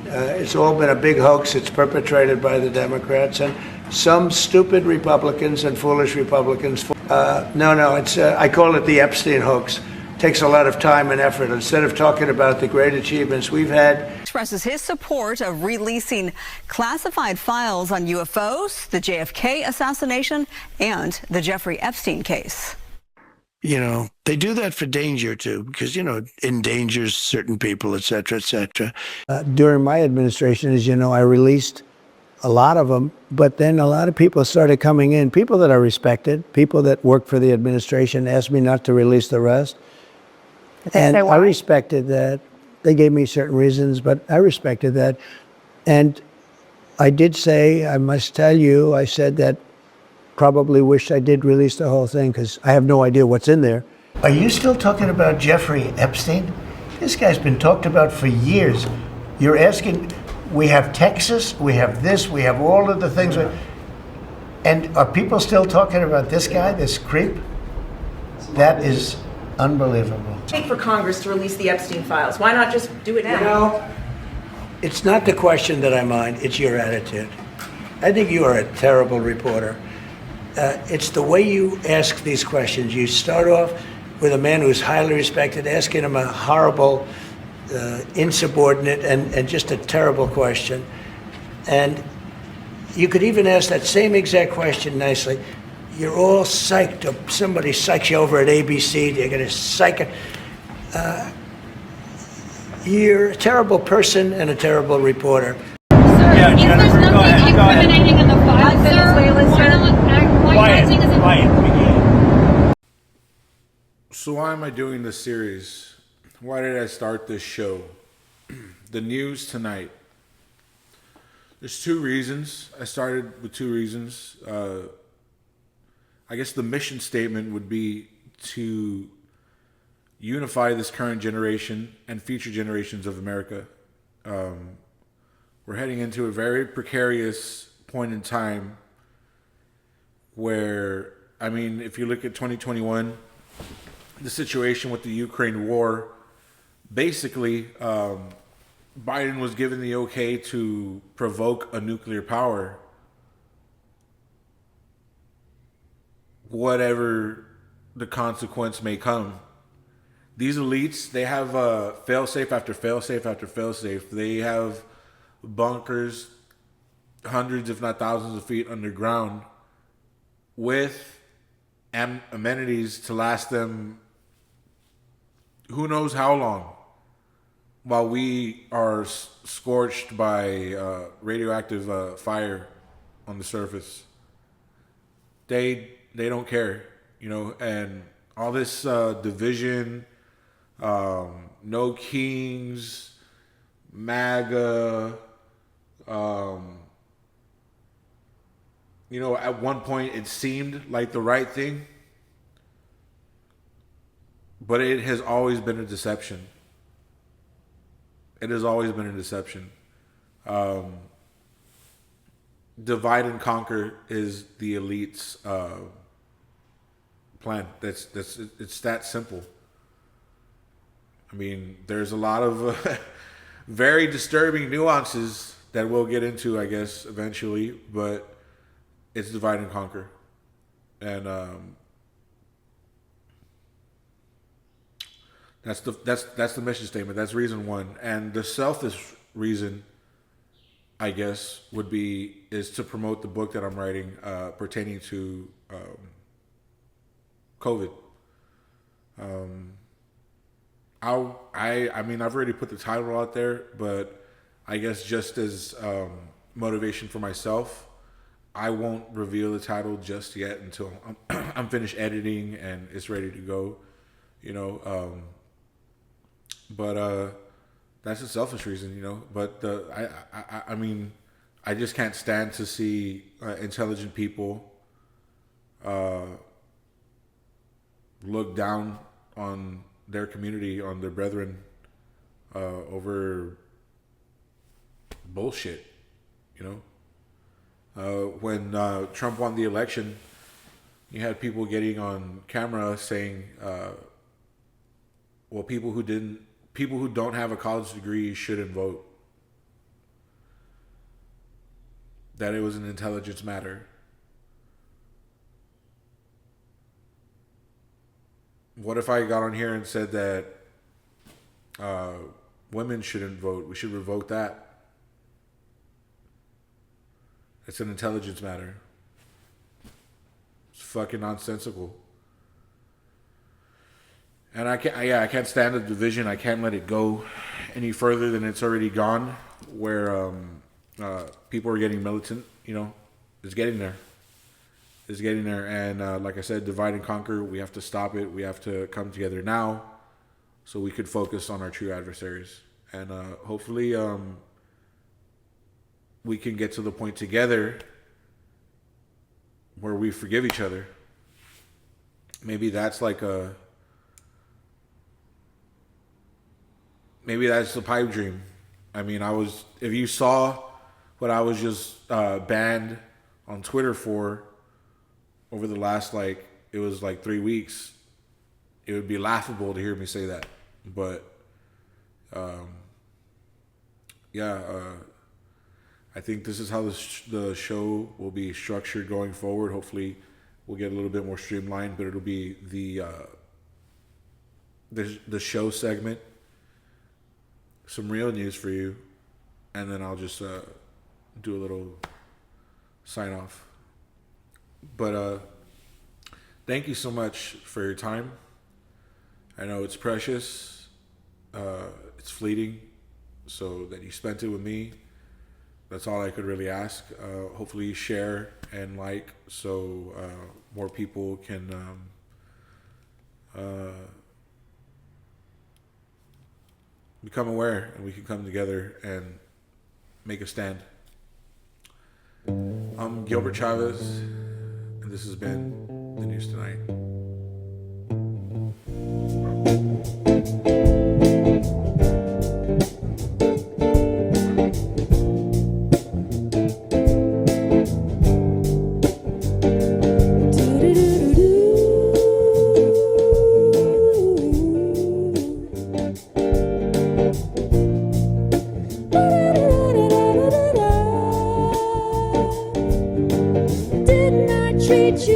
It's all been a big hoax. It's perpetrated by the Democrats and some stupid Republicans and foolish Republicans. I call it the Epstein hoax. It takes a lot of time and effort. Instead of talking about the great achievements we've had. Expresses his support of releasing classified files on UFOs, the JFK assassination, and the Jeffrey Epstein case. You know, they do that for danger, too, because, you know, it endangers certain people, et cetera, et cetera. During my administration, as you know, I released a lot of them, but then a lot of people started coming in, people that I respected, people that worked for the administration asked me not to release the rest. And I respected that. They gave me certain reasons, but I respected that. And I did say, I must tell you, I said that probably wish I did release the whole thing because I have no idea what's in there. Are you still talking about Jeffrey Epstein? This guy's been talked about for years. You're asking, we have Texas, we have this, we have all of the things. And are people still talking about this guy, this creep? That is unbelievable. Wait for Congress to release the Epstein files. Why not just do it now? You know, it's not the question that I mind, it's your attitude. I think you are a terrible reporter. It's the way you ask these questions. You start off with a man who's highly respected, asking him a horrible, insubordinate, and just a terrible question. And you could even ask that same exact question nicely. You're all psyched up. Somebody psychs you over at ABC. They're going to psych it. You're a terrible person and a terrible reporter. Sir, yeah, Jennifer, there's nothing incriminating in the files, Quiet. So why am I doing this series? Why did I start this show? The news tonight. There's two reasons. I started with two reasons. I guess the mission statement would be to unify this current generation and future generations of America. We're heading into a very precarious point in time where, I mean, if you look at 2021, the situation with the Ukraine war, basically, Biden was given the okay to provoke a nuclear power, whatever the consequence may come. These elites, they have fail-safe after fail-safe after fail-safe. They have bunkers hundreds, if not thousands of feet underground with amenities to last them who knows how long, while we are scorched by radioactive fire on the surface. They don't care, you know, and all this division, no kings, MAGA. You know, at one point it seemed like the right thing, but it has always been a deception. It has always been a deception. Divide and conquer is the elite's plan. It's that simple. I mean, there's a lot of very disturbing nuances that we'll get into, I guess, eventually, but it's divide and conquer. And that's the mission statement. That's reason one. And the selfish reason, I guess, is to promote the book that I'm writing pertaining to COVID. I mean, I've already put the title out there, but I guess just as motivation for myself, I won't reveal the title just yet until I'm finished editing and it's ready to go, you know. But that's a selfish reason, you know. But I mean, I just can't stand to see intelligent people look down on their community, on their brethren, over bullshit, you know. When Trump won the election, you had people getting on camera saying, well, people who don't have a college degree shouldn't vote. That it was an intelligence matter. What if I got on here and said that women shouldn't vote? We should revoke that. It's an intelligence matter. It's fucking nonsensical. And I can't stand the division. I can't let it go any further than it's already gone, where people are getting militant, you know. It's getting there. It's getting there. And like I said, divide and conquer, we have to stop it. We have to come together now so we could focus on our true adversaries. And hopefully we can get to the point together where we forgive each other. Maybe that's like maybe that's the pipe dream. I mean, if you saw what I was just banned on Twitter for over the last, it was 3 weeks, it would be laughable to hear me say that. But, I think this is how the show will be structured going forward. Hopefully we'll get a little bit more streamlined, but it'll be the show segment, some real news for you, and then I'll just do a little sign off. But thank you so much for your time. I know it's precious, it's fleeting, so that you spent it with me, that's all I could really ask. Hopefully you share and like, so more people can become aware, and we can come together and make a stand. I'm Gilbert Chavez, and this has been The News Tonight. treat you